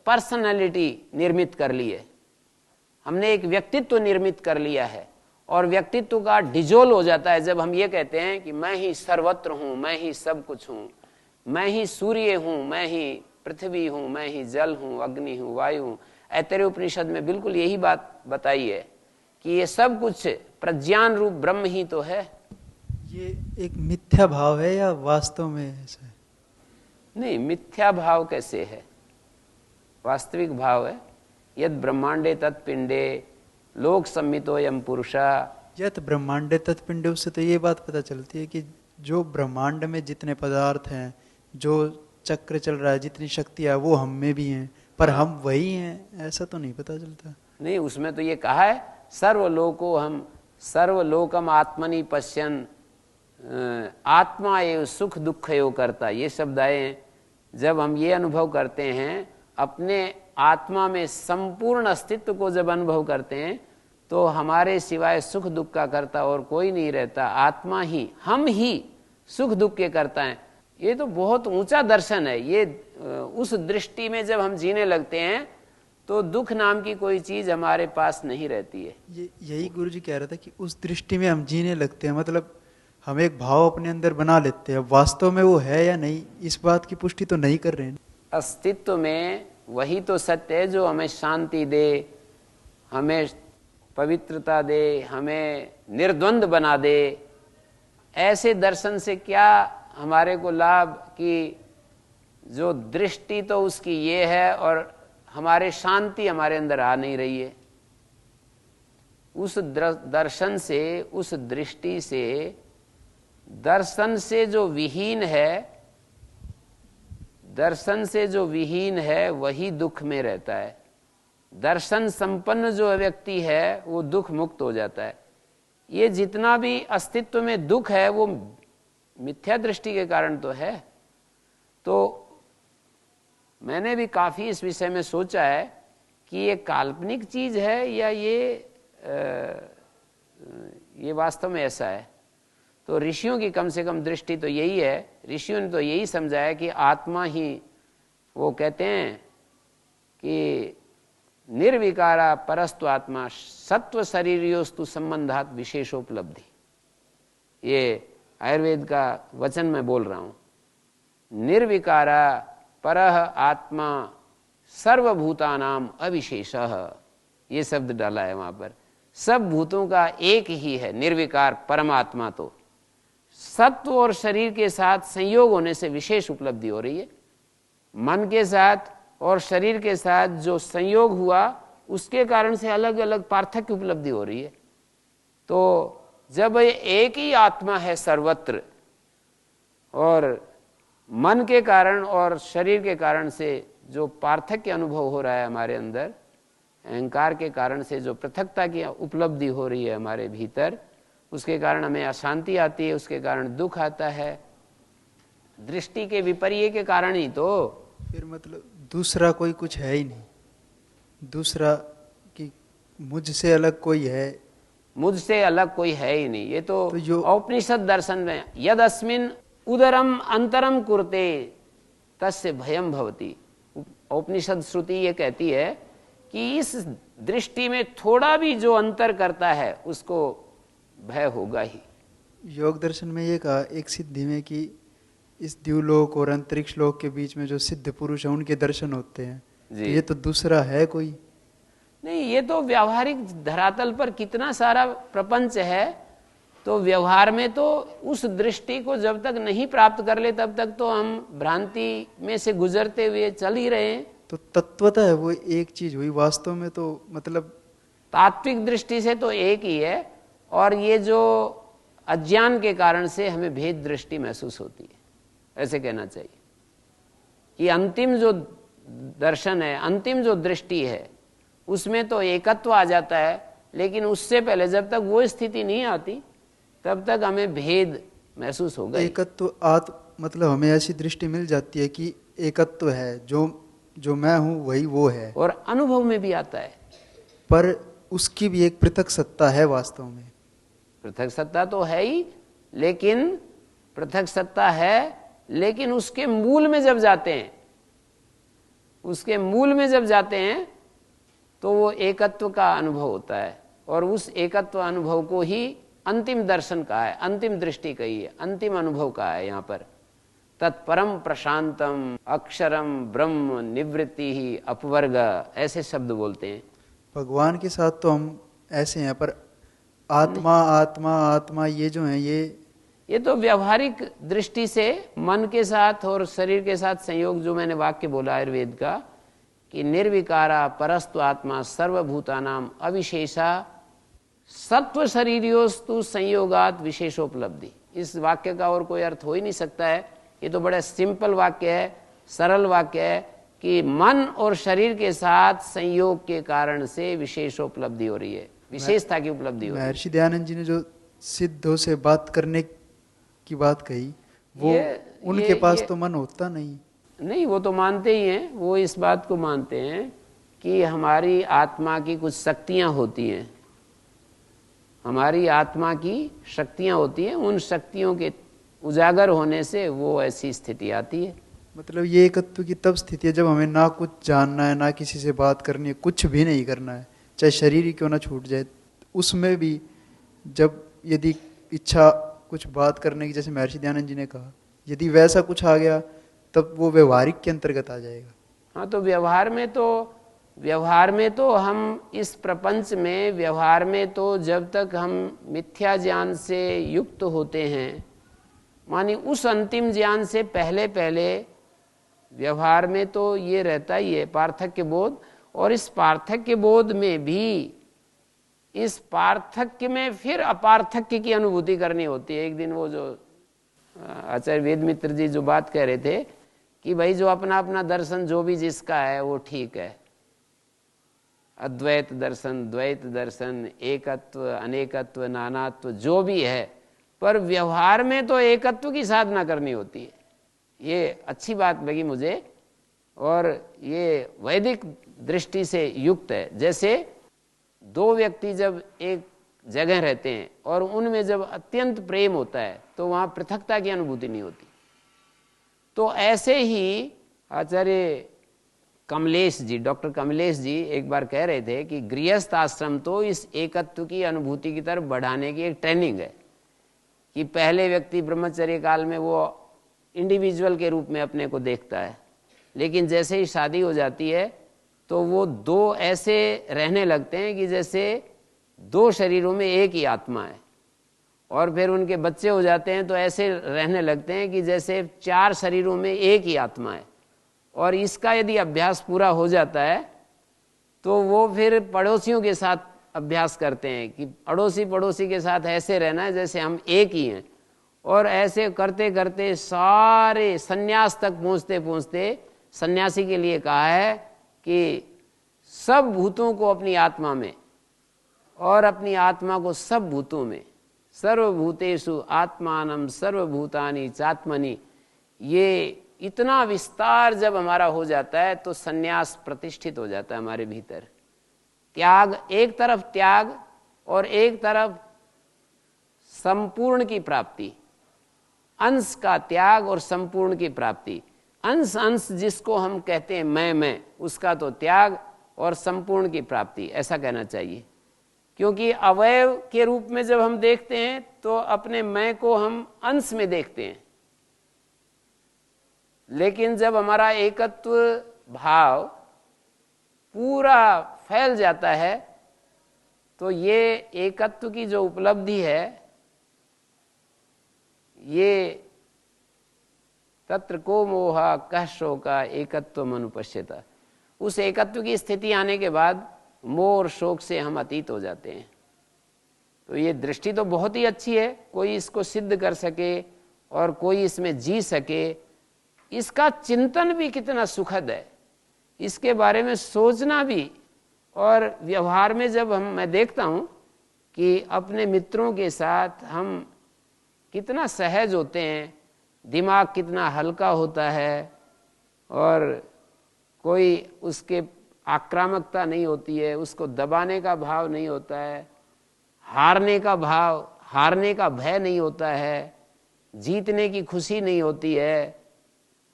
पर्सनालिटी निर्मित कर ली है, हमने एक व्यक्तित्व निर्मित कर लिया है। और व्यक्तित्व का डिजोल्व हो जाता है जब हम ये कहते हैं कि मैं ही सर्वत्र हूं, मैं ही सब कुछ हूं, मैं ही सूर्य हूं, मैं ही पृथ्वी हूं, मैं ही जल हूं, अग्नि हूं, वायु हूं। ऐतरेय उपनिषद में बिल्कुल यही बात बताई है कि ये सब कुछ प्रज्ञान रूप ब्रह्म ही तो है। ये एक मिथ्या भाव है या वास्तव में ऐसा है? नहीं, मिथ्या भाव कैसे है, वास्तविक भाव है। यद ब्रह्मांडे तत्पिंडे लोक सम्मितोयम पुरुषा। यद ब्रह्मांडे तत्पिंडे, उससे तो ये बात पता चलती है कि जो ब्रह्मांड में जितने पदार्थ हैं, जो चक्र चल रहा है, जितनी शक्तियां वो हम में भी हैं, पर हम वही हैं, ऐसा तो नहीं पता चलता। नहीं, उसमें तो ये कहा है सर्वलोको हम सर्वलोकम आत्मनि पश्यन, आत्मा एव सुख दुख यो करता। ये शब्द आए हैं। जब हम ये अनुभव करते हैं, अपने आत्मा में संपूर्ण अस्तित्व को जब अनुभव करते हैं, तो हमारे सिवाय सुख दुख का करता और कोई नहीं रहता। आत्मा ही, हम ही सुख दुख के करता है। ये तो बहुत ऊंचा दर्शन है। ये उस दृष्टि में जब हम जीने लगते हैं तो दुख नाम की कोई चीज हमारे पास नहीं रहती है। यही गुरु जी कह रहा था कि उस दृष्टि में हम जीने लगते हैं, मतलब हम एक भाव अपने अंदर बना लेते हैं। वास्तव में वो है या नहीं, इस बात की पुष्टि तो नहीं कर रहे हैं। अस्तित्व में वही तो सत्य है जो हमें शांति दे, हमें पवित्रता दे, हमें निर्द्वंद बना दे। ऐसे दर्शन से क्या हमारे को लाभ कि जो दृष्टि तो उसकी ये है और हमारे शांति हमारे अंदर आ नहीं रही है। उस दर्शन से, उस दृष्टि से, दर्शन से जो विहीन है, दर्शन से जो विहीन है वही दुख में रहता है। दर्शन संपन्न जो व्यक्ति है वो दुख मुक्त हो जाता है। ये जितना भी अस्तित्व में दुख है वो मिथ्या दृष्टि के कारण तो है। तो मैंने भी काफी इस विषय में सोचा है कि ये काल्पनिक चीज है या ये वास्तव में ऐसा है। तो ऋषियों की कम से कम दृष्टि तो यही है। ऋषियों ने तो यही समझा है कि आत्मा ही, वो कहते हैं कि निर्विकारा परस्तु आत्मा सत्व शरीरयोस्तु संबंधात विशेषोपलब्धि। ये आयुर्वेद का वचन मैं बोल रहा हूं। निर्विकारा परह आत्मा सर्वभूतानाम अविशेषः, ये शब्द डाला है वहां पर। सब भूतों का एक ही है निर्विकार परमात्मा। तो सत्व और शरीर के साथ संयोग होने से विशेष उपलब्धि हो रही है। मन के साथ और शरीर के साथ जो संयोग हुआ उसके कारण से अलग अलग पार्थक्य उपलब्धि हो रही है। तो जब एक ही आत्मा है सर्वत्र और मन के कारण और शरीर के कारण से जो पार्थक्य अनुभव हो रहा है हमारे अंदर, अहंकार के कारण से जो पृथकता की उपलब्धि हो रही है हमारे भीतर, उसके कारण हमें अशांति आती है, उसके कारण दुख आता है। दृष्टि के विपर्य के कारण ही तो। फिर मतलब दूसरा कोई कुछ है ही नहीं, दूसरा कि मुझसे अलग कोई है, मुझसे अलग कोई है ही नहीं। ये तो औपनिषद दर्शन में यद अस्मिन उदरम अंतरम कुरते तस्य भयम भवति। औपनिषद श्रुति ये कहती है कि इस दृष्टि में थोड़ा भी जो अंतर करता है उसको भय होगा ही। योग दर्शन में ये कहा एक सिद्धि में कि इस द्युलोक और अंतरिक्ष लोक के बीच में जो सिद्ध पुरुष है उनके दर्शन होते हैं, तो ये तो दूसरा है कोई नहीं। ये तो व्यावहारिक धरातल पर कितना सारा प्रपंच है, तो व्यवहार में तो उस दृष्टि को जब तक नहीं प्राप्त कर ले तब तक तो हम भ्रांति में से गुजरते हुए चल ही रहे हैं। तो तत्वतः है वो एक चीज हुई, वास्तव में तो मतलब तात्विक दृष्टि से तो एक ही है, और ये जो अज्ञान के कारण से हमें भेद दृष्टि महसूस होती है, ऐसे कहना चाहिए कि अंतिम जो दर्शन है, अंतिम जो दृष्टि है, उसमें तो एकत्व आ जाता है, लेकिन उससे पहले जब तक वो स्थिति नहीं आती तब तक हमें भेद महसूस होगा। एकत्व मतलब हमें ऐसी दृष्टि मिल जाती है कि एकत्व है, जो मैं हूं वही वो है, और अनुभव में भी आता है। पर उसकी भी एक पृथक सत्ता है वास्तव में। पृथक सत्ता तो है ही, लेकिन पृथक सत्ता है, लेकिन उसके मूल में जब जाते हैं, उसके मूल में जब जाते हैं तो वो एकत्व का अनुभव होता है, और उस एकत्व अनुभव को ही अंतिम दर्शन कहा है, अंतिम दृष्टि कही है, अंतिम अनुभव कहा है यहाँ पर। तत्परम प्रशांतम अक्षरम ब्रह्म निवृत्ति ही अपवर्ग, ऐसे शब्द बोलते हैं। भगवान के साथ तो हम ऐसे हैं, पर आत्मा आत्मा आत्मा ये जो है ये तो व्यवहारिक दृष्टि से मन के साथ और शरीर के साथ संयोग, जो मैंने वाक्य बोला आयुर्वेद का कि निर्विकारा परस्तु आत्मा सर्वभूतानाम अविशेषा सत्व शरीरियोस्तु संयोगात विशेषोपलब्धि, इस वाक्य का और कोई अर्थ हो ही नहीं सकता है। ये तो बड़ा सिंपल वाक्य है, सरल वाक्य है कि मन और शरीर के साथ संयोग के कारण से विशेषोपलब्धि हो रही है, विशेषता की उपलब्धि हो रही है। महर्षि दयानंद जी ने जो सिद्धों से बात करने की बात कही, वो उनके पास तो मन होता नहीं, वो तो मानते ही हैं, वो इस बात को मानते हैं कि हमारी आत्मा की कुछ शक्तियां होती हैं, हमारी आत्मा की शक्तियां होती हैं, उन शक्तियों के उजागर होने से वो ऐसी स्थिति आती है। मतलब ये एकत्व की तब स्थिति है जब हमें ना कुछ जानना है, ना किसी से बात करनी है, कुछ भी नहीं करना है, चाहे शरीर ही क्यों ना छूट जाए। उसमें भी जब यदि इच्छा कुछ बात करने की, जैसे महर्षि दयानंद जी ने कहा, यदि वैसा कुछ आ गया तब वो व्यवहारिक के अंतर्गत आ जाएगा। हाँ, तो व्यवहार में तो हम इस प्रपंच में, व्यवहार में तो जब तक हम मिथ्या ज्ञान से युक्त होते हैं, मानी उस अंतिम ज्ञान से पहले व्यवहार में तो ये रहता ही है पार्थक्य बोध, और इस पार्थक्य बोध में भी, इस पार्थक्य में फिर अपार्थक्य की अनुभूति करनी होती है। एक दिन वो जो आचार्य वेद मित्र जी जो बात कह रहे थे कि भाई जो अपना अपना दर्शन जो भी जिसका है वो ठीक है, अद्वैत दर्शन, द्वैत दर्शन, एकत्व, अनेकत्व, नानात्व जो भी है, पर व्यवहार में तो एकत्व की साधना करनी होती है। ये अच्छी बात लगी मुझे, और ये वैदिक दृष्टि से युक्त है। जैसे दो व्यक्ति जब एक जगह रहते हैं और उनमें जब अत्यंत प्रेम होता है तो वहाँ पृथकता की अनुभूति नहीं होती। तो ऐसे ही आचार्य कमलेश जी, डॉक्टर कमलेश जी एक बार कह रहे थे कि गृहस्थ आश्रम तो इस एकत्व की अनुभूति की तरफ बढ़ाने की एक ट्रेनिंग है कि पहले व्यक्ति ब्रह्मचर्य काल में वो इंडिविजुअल के रूप में अपने को देखता है, लेकिन जैसे ही शादी हो जाती है तो वो दो ऐसे रहने लगते हैं कि जैसे दो शरीरों में एक ही आत्मा है, और फिर उनके बच्चे हो जाते हैं तो ऐसे रहने लगते हैं कि जैसे चार शरीरों में एक ही आत्मा है। और इसका यदि अभ्यास पूरा हो जाता है तो वो फिर पड़ोसियों के साथ अभ्यास करते हैं कि अड़ोसी पड़ोसी के साथ ऐसे रहना है जैसे हम एक ही हैं, और ऐसे करते करते सारे सन्यास तक पहुँचते पहुँचते सन्यासी के लिए कहा है कि सब भूतों को अपनी आत्मा में और अपनी आत्मा को सब भूतों में, सर्वभूतेषु आत्मानम सर्वभूतानि चात्मनि, ये इतना विस्तार जब हमारा हो जाता है तो सन्यास प्रतिष्ठित हो जाता है हमारे भीतर। त्याग, एक तरफ त्याग और एक तरफ संपूर्ण की प्राप्ति, अंश का त्याग और संपूर्ण की प्राप्ति। अंश जिसको हम कहते हैं मैं, उसका तो त्याग, और संपूर्ण की प्राप्ति, ऐसा कहना चाहिए। क्योंकि अवयव के रूप में जब हम देखते हैं तो अपने मैं को हम अंश में देखते हैं, लेकिन जब हमारा एकत्व भाव पूरा फैल जाता है तो ये एकत्व की जो उपलब्धि है, ये तत्र को मोहा कह शोका एकत्व अनुपश्यता, उस एकत्व की स्थिति आने के बाद मोह और शोक से हम अतीत हो जाते हैं। तो ये दृष्टि तो बहुत ही अच्छी है, कोई इसको सिद्ध कर सके और कोई इसमें जी सके, इसका चिंतन भी कितना सुखद है, इसके बारे में सोचना भी। और व्यवहार में जब मैं देखता हूँ कि अपने मित्रों के साथ हम कितना सहज होते हैं, दिमाग कितना हल्का होता है और कोई उसके आक्रामकता नहीं होती है, उसको दबाने का भाव नहीं होता है, हारने का भाव, हारने का भय नहीं होता है, जीतने की खुशी नहीं होती है,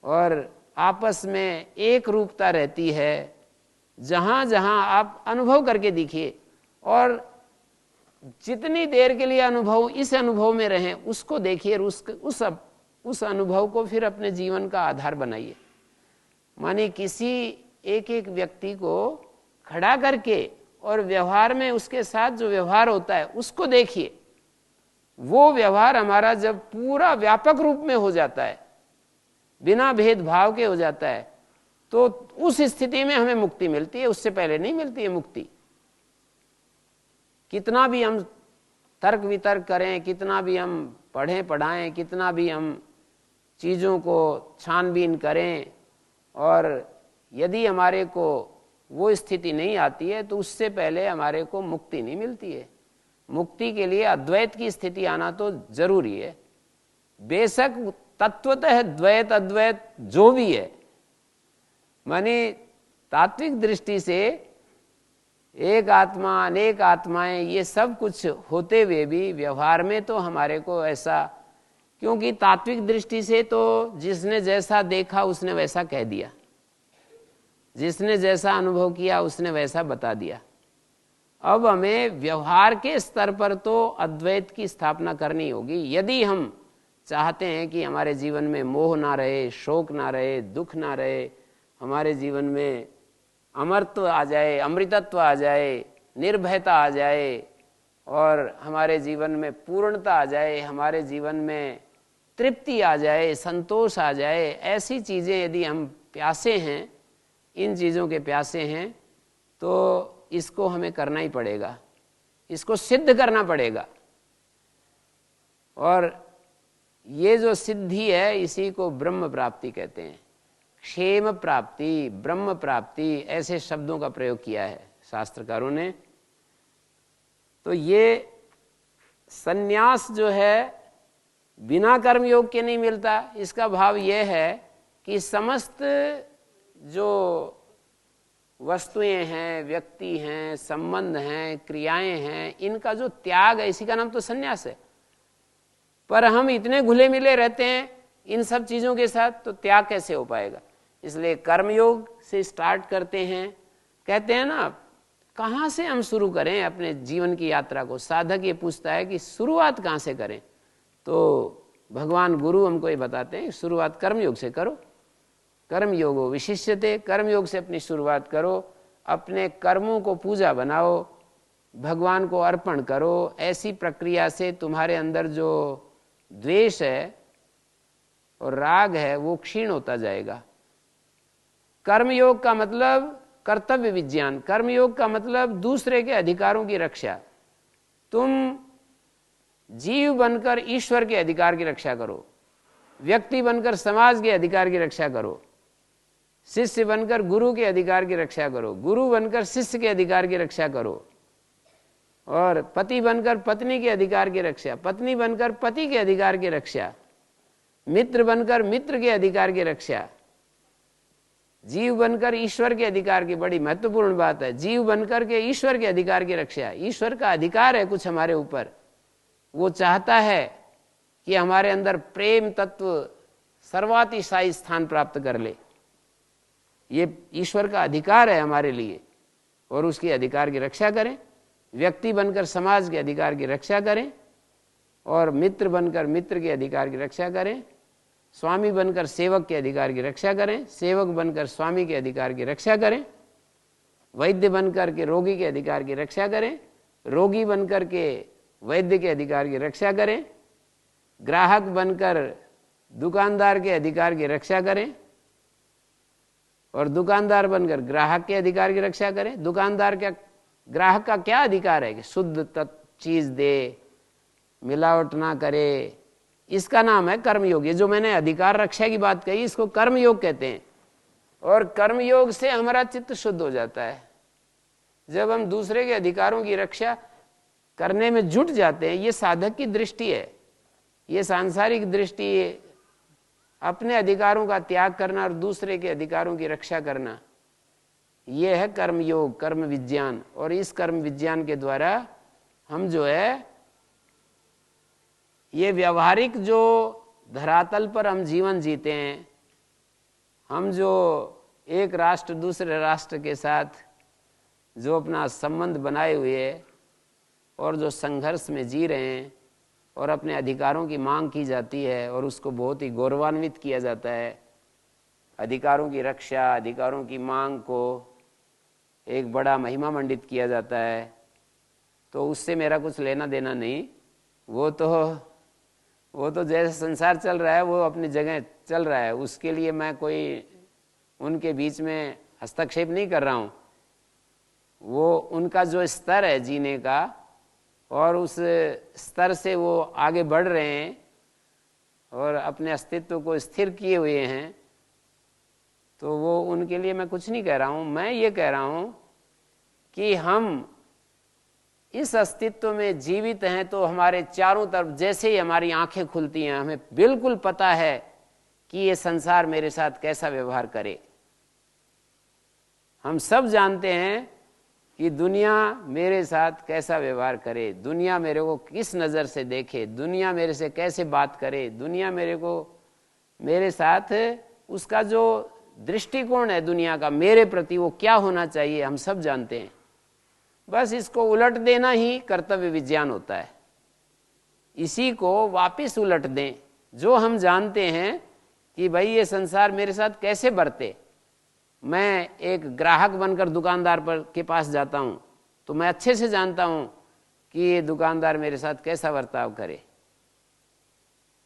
और आपस में एक रूपता रहती है। जहाँ जहाँ आप अनुभव करके देखिए, और जितनी देर के लिए अनुभव इस अनुभव में रहें उसको देखिए, उस अनुभव को फिर अपने जीवन का आधार बनाइए। माने किसी एक एक व्यक्ति को खड़ा करके और व्यवहार में उसके साथ जो व्यवहार होता है उसको देखिए। वो व्यवहार हमारा जब पूरा व्यापक रूप में हो जाता है, बिना भेदभाव के हो जाता है, तो उस स्थिति में हमें मुक्ति मिलती है, उससे पहले नहीं मिलती है मुक्ति। कितना भी हम तर्क वितर्क करें, कितना भी हम पढ़ें पढ़ाएं, कितना भी हम चीज़ों को छानबीन करें, और यदि हमारे को वो स्थिति नहीं आती है तो उससे पहले हमारे को मुक्ति नहीं मिलती है। मुक्ति के लिए अद्वैत की स्थिति आना तो जरूरी है। बेशक तत्वतः द्वैत अद्वैत जो भी है, माने तात्विक दृष्टि से एक आत्मा अनेक आत्माएं, ये सब कुछ होते हुए भी व्यवहार में तो हमारे को ऐसा, क्योंकि तात्विक दृष्टि से तो जिसने जैसा देखा उसने वैसा कह दिया, जिसने जैसा अनुभव किया उसने वैसा बता दिया। अब हमें व्यवहार के स्तर पर तो अद्वैत की स्थापना करनी होगी, यदि हम चाहते हैं कि हमारे जीवन में मोह ना रहे, शोक ना रहे, दुख ना रहे, हमारे जीवन में अमरत्व आ जाए, अमृतत्व आ जाए, निर्भयता आ जाए, और हमारे जीवन में पूर्णता आ जाए, हमारे जीवन में तृप्ति आ जाए, संतोष आ जाए। ऐसी चीज़ें यदि हम प्यासे हैं, इन चीज़ों के प्यासे हैं, तो इसको हमें करना ही पड़ेगा, इसको सिद्ध करना पड़ेगा। और ये जो सिद्धि है इसी को ब्रह्म प्राप्ति कहते हैं। क्षेम प्राप्ति, ब्रह्म प्राप्ति, ऐसे शब्दों का प्रयोग किया है शास्त्रकारों ने। तो ये सन्यास जो है बिना कर्म योग के नहीं मिलता। इसका भाव ये है कि समस्त जो वस्तुएं हैं, व्यक्ति हैं, संबंध हैं, क्रियाएं हैं, इनका जो त्याग है, इसी का नाम तो सन्यास है। पर हम इतने घुले मिले रहते हैं इन सब चीज़ों के साथ, तो त्याग कैसे हो पाएगा? इसलिए कर्मयोग से स्टार्ट करते हैं। कहते हैं ना, कहाँ से हम शुरू करें अपने जीवन की यात्रा को? साधक ये पूछता है कि शुरुआत कहाँ से करें? तो भगवान गुरु हमको ये बताते हैं, शुरुआत कर्मयोग से करो। कर्मयोगो विशिष्यते, कर्मयोग से अपनी शुरुआत करो, अपने कर्मों को पूजा बनाओ, भगवान को अर्पण करो। ऐसी प्रक्रिया से तुम्हारे अंदर जो द्वेष है और राग है वो क्षीण होता जाएगा। कर्मयोग का मतलब कर्तव्य विज्ञान, कर्मयोग का मतलब दूसरे के अधिकारों की रक्षा। तुम जीव बनकर ईश्वर के अधिकार की रक्षा करो, व्यक्ति बनकर समाज के अधिकार की रक्षा करो, शिष्य बनकर गुरु के अधिकार की रक्षा करो, गुरु बनकर शिष्य के अधिकार की रक्षा करो, और पति बनकर पत्नी के अधिकार की रक्षा, पत्नी बनकर पति के अधिकार की रक्षा, मित्र बनकर मित्र के अधिकार की रक्षा, जीव बनकर ईश्वर के अधिकार की, बड़ी महत्वपूर्ण बात है, जीव बनकर के ईश्वर के अधिकार की रक्षा। ईश्वर का अधिकार है कुछ हमारे ऊपर, वो चाहता है कि हमारे अंदर प्रेम तत्व सर्वातिशायी स्थान प्राप्त कर ले। ये ईश्वर का अधिकार है हमारे लिए। और उसके अधिकार की रक्षा करें, व्यक्ति बनकर समाज के अधिकार की रक्षा करें, और मित्र बनकर मित्र के अधिकार की रक्षा करें, स्वामी बनकर सेवक के अधिकार की रक्षा करें, सेवक बनकर स्वामी के अधिकार की रक्षा करें, वैद्य बनकर के रोगी के अधिकार की रक्षा करें, रोगी बनकर के वैद्य के अधिकार की रक्षा करें, ग्राहक बनकर दुकानदार के अधिकार की रक्षा करें, और दुकानदार बनकर ग्राहक के अधिकार की रक्षा करें। दुकानदार का ग्राहक का क्या अधिकार है कि शुद्ध चीज दे, मिलावट ना करे, इसका नाम है कर्मयोग। ये जो मैंने अधिकार रक्षा की बात कही, इसको कर्मयोग कहते हैं। और कर्मयोग से हमारा चित्त शुद्ध हो जाता है। जब हम दूसरे के अधिकारों की रक्षा करने में जुट जाते हैं, ये साधक की दृष्टि है, ये सांसारिक दृष्टि है, अपने अधिकारों का त्याग करना और दूसरे के अधिकारों की रक्षा करना, ये है कर्मयोग, कर्म विज्ञान। और इस कर्म विज्ञान के द्वारा हम जो है ये व्यवहारिक जो धरातल पर हम जीवन जीते हैं, हम जो एक राष्ट्र दूसरे राष्ट्र के साथ जो अपना संबंध बनाए हुए है और जो संघर्ष में जी रहे हैं और अपने अधिकारों की मांग की जाती है और उसको बहुत ही गौरवान्वित किया जाता है, अधिकारों की रक्षा, अधिकारों की मांग को एक बड़ा महिमा मंडित किया जाता है, तो उससे मेरा कुछ लेना देना नहीं। वो तो जैसे संसार चल रहा है वो अपनी जगह चल रहा है, उसके लिए मैं कोई उनके बीच में हस्तक्षेप नहीं कर रहा हूँ। वो उनका जो स्तर है जीने का और उस स्तर से वो आगे बढ़ रहे हैं और अपने अस्तित्व को स्थिर किए हुए हैं, तो वो उनके लिए मैं कुछ नहीं कह रहा हूँ। मैं ये कह रहा हूँ कि हम इस अस्तित्व में जीवित हैं तो हमारे चारों तरफ जैसे ही हमारी आंखें खुलती हैं, हमें बिल्कुल पता है कि ये संसार मेरे साथ कैसा व्यवहार करे। हम सब जानते हैं कि दुनिया मेरे साथ कैसा व्यवहार करे, दुनिया मेरे को किस नज़र से देखे, दुनिया मेरे से कैसे बात करे, दुनिया मेरे साथ उसका जो दृष्टिकोण है दुनिया का मेरे प्रति वो क्या होना चाहिए, हम सब जानते हैं। बस इसको उलट देना ही कर्तव्य विज्ञान होता है। इसी को वापस उलट दें। जो हम जानते हैं कि भाई ये संसार मेरे साथ कैसे बरते, मैं एक ग्राहक बनकर दुकानदार के पास जाता हूँ तो मैं अच्छे से जानता हूँ कि ये दुकानदार मेरे साथ कैसा बर्ताव करे।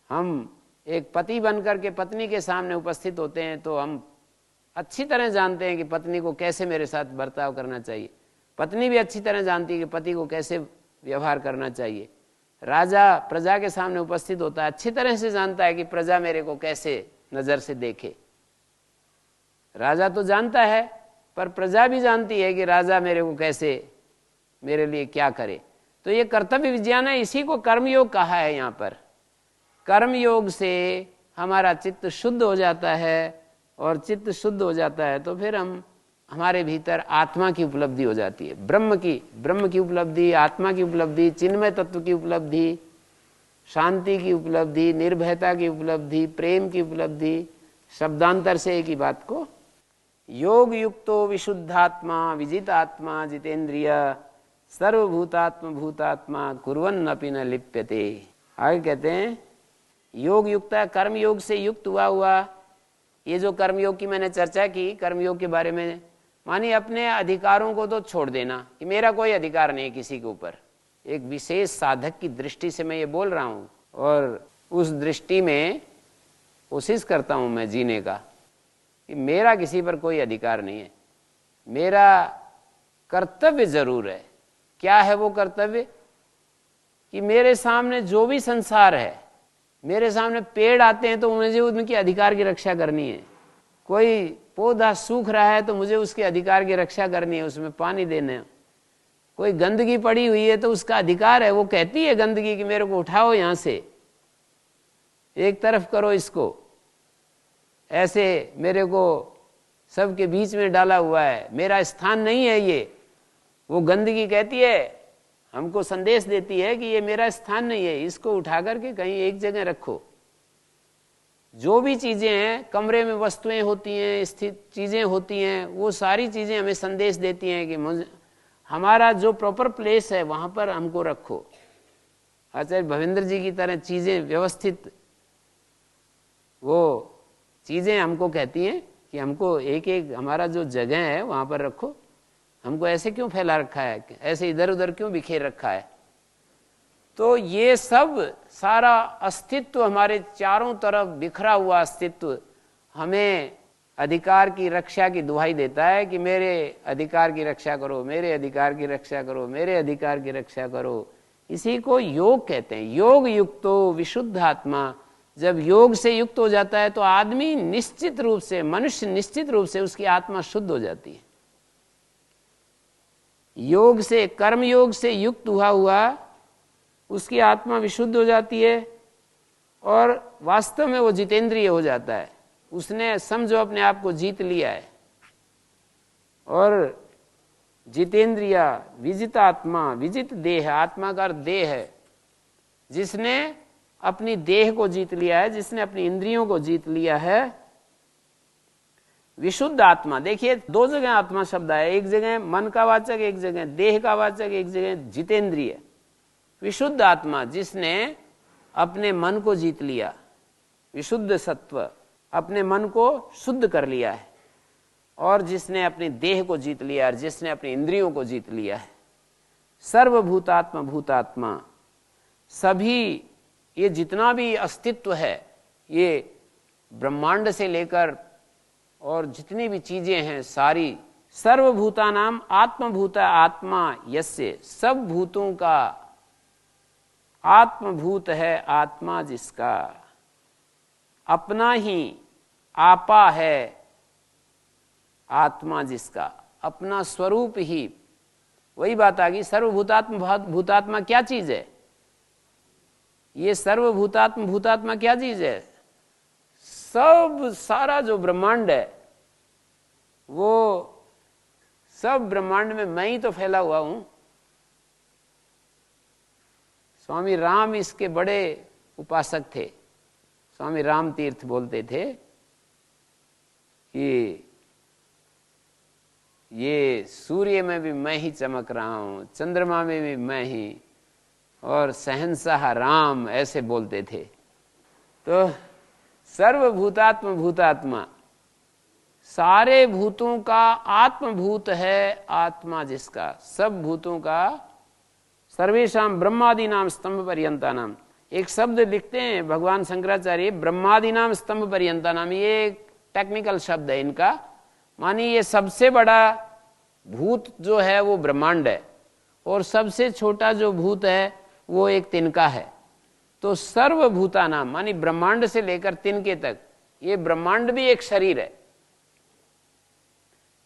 हम एक पति बनकर के पत्नी के सामने उपस्थित होते हैं तो हम अच्छी तरह जानते हैं कि पत्नी को कैसे मेरे साथ बर्ताव करना चाहिए, पत्नी भी अच्छी तरह जानती है कि पति को कैसे व्यवहार करना चाहिए। राजा प्रजा के सामने उपस्थित होता है, अच्छी तरह से जानता है कि प्रजा मेरे को कैसे नज़र से देखे। राजा तो जानता है पर प्रजा भी जानती है कि राजा मेरे को कैसे, मेरे लिए क्या करे। तो ये कर्तव्य विज्ञान है, इसी को कर्मयोग कहा है। यहाँ पर कर्मयोग से हमारा चित्त शुद्ध हो जाता है, और चित्त शुद्ध हो जाता है तो फिर हमारे भीतर आत्मा की उपलब्धि हो जाती है, ब्रह्म की उपलब्धि, आत्मा की उपलब्धि, चिन्मय तत्व की उपलब्धि, शांति की उपलब्धि, निर्भयता की उपलब्धि, प्रेम की उपलब्धि। शब्दांतर से एक ही बात को, योग युक्तो विशुद्धात्मा विजितात्मा जितेंद्रिय सर्वभूतात्म भूतात्मा कुर्वन्नपि न लिप्यते। आगे कहते हैं योग युक्त, कर्म योग से युक्त हुआ। ये जो कर्मयोग की मैंने चर्चा की, कर्मयोग के बारे में, मानिए अपने अधिकारों को तो छोड़ देना कि मेरा कोई अधिकार नहीं है किसी के ऊपर। एक विशेष साधक की दृष्टि से मैं ये बोल रहा हूँ, और उस दृष्टि में कोशिश करता हूँ मैं जीने का कि मेरा किसी पर कोई अधिकार नहीं है। मेरा कर्तव्य जरूर है। क्या है वो कर्तव्य? कि मेरे सामने जो भी संसार है, मेरे सामने पेड़ आते हैं तो मुझे उनके अधिकार की रक्षा करनी है। कोई पौधा सूख रहा है तो मुझे उसके अधिकार की रक्षा करनी है, उसमें पानी देना है। कोई गंदगी पड़ी हुई है तो उसका अधिकार है, वो कहती है गंदगी कि मेरे को उठाओ यहाँ से, एक तरफ करो इसको, ऐसे मेरे को सबके बीच में डाला हुआ है, मेरा स्थान नहीं है ये। वो गंदगी कहती है, हमको संदेश देती है कि ये मेरा स्थान नहीं है, इसको उठा करके कहीं एक जगह रखो। जो भी चीजें हैं, कमरे में वस्तुएं होती हैं, स्थित चीजें होती हैं, वो सारी चीजें हमें संदेश देती हैं कि हमारा जो प्रॉपर प्लेस है वहां पर हमको रखो। आचार्य भवेंद्र जी की तरह चीजें व्यवस्थित, वो चीजें हमको कहती हैं कि हमको एक एक हमारा जो जगह है वहां पर रखो। हमको ऐसे क्यों फैला रखा है, ऐसे इधर उधर क्यों बिखेर रखा है? तो ये सब सारा अस्तित्व, हमारे चारों तरफ बिखरा हुआ अस्तित्व हमें अधिकार की रक्षा की दुहाई देता है कि मेरे अधिकार की रक्षा करो, मेरे अधिकार की रक्षा करो, मेरे अधिकार की रक्षा करो। इसी को योग कहते हैं। योग युक्तो विशुद्ध आत्मा। जब योग से युक्त हो जाता है तो आदमी निश्चित रूप से, मनुष्य निश्चित रूप से उसकी आत्मा शुद्ध हो जाती है। योग से, कर्म योग से युक्त हुआ उसकी आत्मा विशुद्ध हो जाती है और वास्तव में वो जितेंद्रिय हो जाता है। उसने समझो अपने आप को जीत लिया है। और जितेंद्रिया विजित आत्मा, विजित देह, आत्मा का देह है। जिसने अपनी देह को जीत लिया है, जिसने अपनी इंद्रियों को जीत लिया है, विशुद्ध आत्मा। देखिए दो जगह आत्मा शब्द आया, एक जगह मन का वाचक, एक जगह देह का वाचक, एक जगह जितेंद्रिय। विशुद्ध आत्मा जिसने अपने मन को जीत लिया, विशुद्ध सत्व, अपने मन को शुद्ध कर लिया है, और जिसने अपनी देह को जीत लिया है, जिसने अपनी इंद्रियों को जीत लिया है। सर्वभूतात्मा भूतात्मा, सभी ये जितना भी अस्तित्व है, ये ब्रह्मांड से लेकर और जितनी भी चीजें हैं सारी, सर्वभूतानाम आत्मभूता आत्मा यस्य, सब भूतों का आत्मभूत है आत्मा जिसका, अपना ही आपा है आत्मा जिसका, अपना स्वरूप ही। वही बात आ गई, सर्वभूतात्मा भूतात्मा क्या चीज है? ये सर्वभूतात्मा भूतात्मा क्या चीज है? सब सारा जो ब्रह्मांड है, वो सब ब्रह्मांड में मैं ही तो फैला हुआ हूं। स्वामी राम इसके बड़े उपासक थे। स्वामी राम तीर्थ बोलते थे कि ये सूर्य में भी मैं ही चमक रहा हूं, चंद्रमा में भी मैं ही, और शहंशाह राम, ऐसे बोलते थे। तो सर्वभूतात्मा भूतात्मा, सारे भूतों का आत्मभूत है आत्मा जिसका, सब भूतों का। सर्वेशाम ब्रह्मादि नाम स्तंभ पर्यंता नाम, एक शब्द लिखते हैं भगवान शंकराचार्य, ब्रह्मादि नाम स्तंभ पर्यंता नाम। ये एक टेक्निकल शब्द है इनका, मानी ये सबसे बड़ा भूत जो है वो ब्रह्मांड है, और सबसे छोटा जो भूत है वो एक तिनका है। तो सर्वभूता नाम मानी ब्रह्मांड से लेकर तिनके तक, ये ब्रह्मांड भी एक शरीर है।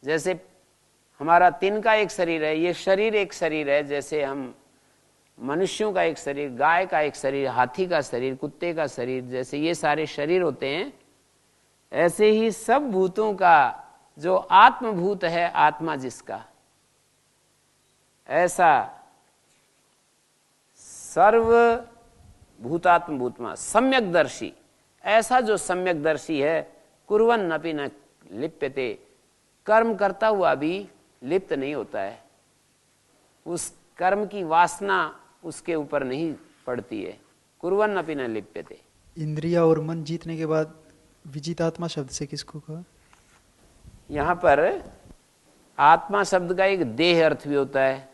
जैसे हमारा तिनका एक शरीर है, ये शरीर एक शरीर है। जैसे हम मनुष्यों का एक शरीर, गाय का एक शरीर, हाथी का शरीर, कुत्ते का शरीर, जैसे ये सारे शरीर होते हैं, ऐसे ही सब भूतों का जो आत्मभूत है आत्मा जिसका, ऐसा सर्व भूतात्म भूतमा सम्यक दर्शी, ऐसा जो सम्यक दर्शी है, कुर्वन् अपि न लिप्यते, कर्म करता हुआ भी लिप्त नहीं होता है, उस कर्म की वासना उसके ऊपर नहीं पड़ती है। कुर्वन् अपि न लिप्यते। इंद्रिया और मन जीतने के बाद विजितात्मा शब्द से किसको कहा? यहाँ पर आत्मा शब्द का एक देह अर्थ भी होता है।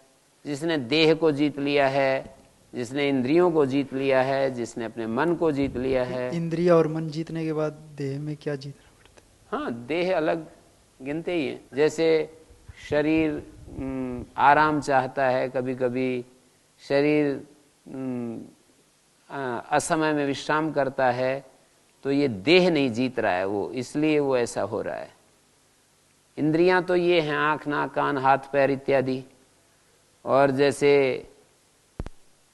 जिसने देह को जीत लिया है, जिसने इंद्रियों को जीत लिया है, जिसने अपने मन को जीत लिया है। इंद्रिया और मन जीतने के बाद देह में क्या जीतना पड़ता है? हाँ, देह अलग गिनते ही है। जैसे शरीर आराम चाहता है, कभी कभी शरीर असमय में विश्राम करता है, तो ये देह नहीं जीत रहा है वो, इसलिए वो ऐसा हो रहा है। इंद्रियां तो ये हैं आँख, नाक, कान, हाथ, पैर इत्यादि। और जैसे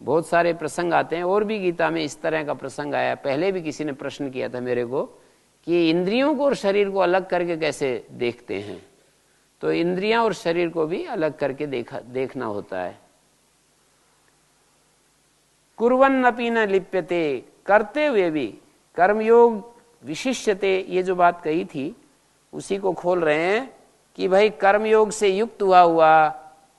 बहुत सारे प्रसंग आते हैं, और भी गीता में इस तरह का प्रसंग आया। पहले भी किसी ने प्रश्न किया था मेरे को कि इंद्रियों को और शरीर को अलग करके कैसे देखते हैं। तो इंद्रियां और शरीर को भी अलग करके देखना होता है। कुर्वन्नपि न लिप्यते, करते हुए भी, कर्मयोग विशिष्यते, ये जो बात कही थी उसी को खोल रहे हैं कि भाई कर्मयोग से युक्त हुआ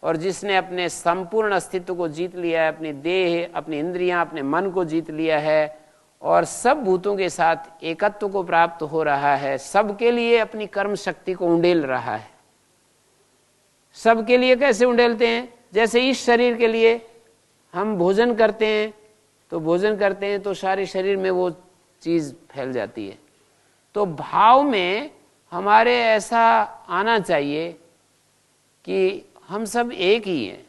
और जिसने अपने संपूर्ण अस्तित्व को जीत लिया है, अपनी देह, अपनी इंद्रियां, अपने मन को जीत लिया है और सब भूतों के साथ एकत्व को प्राप्त हो रहा है, सबके लिए अपनी कर्म शक्ति को उंडेल रहा है। सबके लिए कैसे उंडेलते हैं? जैसे इस शरीर के लिए हम भोजन करते हैं, तो भोजन करते हैं तो सारे शरीर में वो चीज फैल जाती है। तो भाव में हमारे ऐसा आना चाहिए कि हम सब एक ही हैं।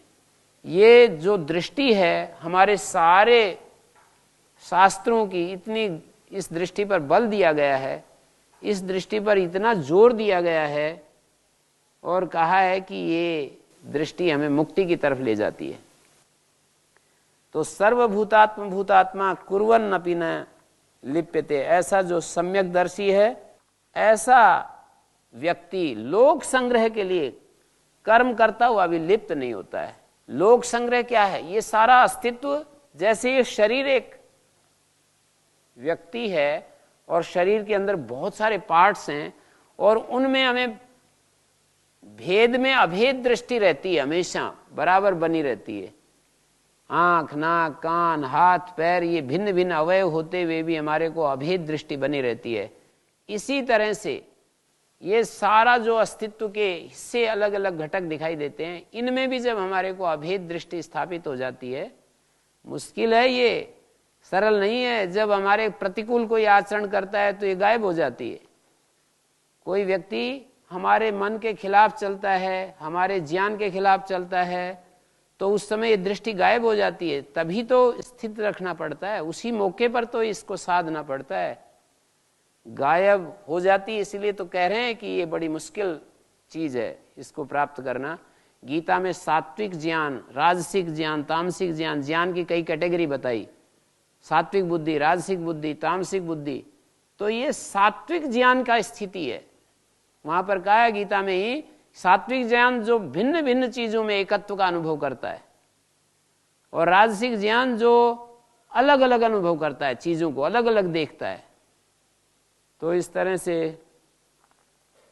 ये जो दृष्टि है, हमारे सारे शास्त्रों की इतनी इस दृष्टि पर बल दिया गया है, इस दृष्टि पर इतना जोर दिया गया है और कहा है कि ये दृष्टि हमें मुक्ति की तरफ ले जाती है। तो सर्वभूतात्म भूतात्मा कुर्वन् अपि न लिप्यते, ऐसा जो सम्यकदर्शी है, ऐसा व्यक्ति लोक संग्रह के लिए कर्म करता हुआ भी लिप्त नहीं होता है। लोक संग्रह क्या है? ये सारा अस्तित्व, जैसे ये शरीर एक व्यक्ति है और शरीर के अंदर बहुत सारे पार्ट्स हैं और उनमें हमें भेद में अभेद दृष्टि रहती है, हमेशा बराबर बनी रहती है। आंख, नाक, कान, हाथ, पैर, ये भिन्न भिन्न अवयव होते हुए भी हमारे को अभेद दृष्टि बनी रहती है। इसी तरह से ये सारा जो अस्तित्व के हिस्से अलग अलग घटक दिखाई देते हैं, इनमें भी जब हमारे को अभेद दृष्टि स्थापित हो जाती है, मुश्किल है, ये सरल नहीं है। जब हमारे प्रतिकूल कोई आचरण करता है तो ये गायब हो जाती है। कोई व्यक्ति हमारे मन के खिलाफ चलता है, हमारे ज्ञान के खिलाफ चलता है, तो उस समय ये दृष्टि गायब हो जाती है। तभी तो स्थित रखना पड़ता है, उसी मौके पर तो इसको साधना पड़ता है। गायब हो जाती है, इसलिए तो कह रहे हैं कि ये बड़ी मुश्किल चीज है इसको प्राप्त करना। गीता में सात्विक ज्ञान, राजसिक ज्ञान, तामसिक ज्ञान, ज्ञान की कई कैटेगरी बताई। सात्विक बुद्धि, राजसिक बुद्धि, तामसिक बुद्धि। तो ये सात्विक ज्ञान का स्थिति है। वहां पर कहा है गीता में ही, सात्विक ज्ञान जो भिन्न भिन्न चीजों में एकत्व का अनुभव करता है, और राजसिक ज्ञान जो अलग अलग अनुभव करता है, चीजों को अलग अलग देखता है। तो इस तरह से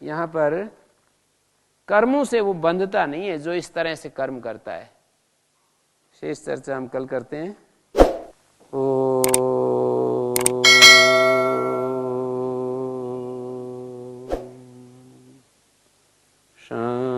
यहां पर कर्मों से वो बंधता नहीं है जो इस तरह से कर्म करता है। शेष चर्चा हम कल करते हैं। शांति।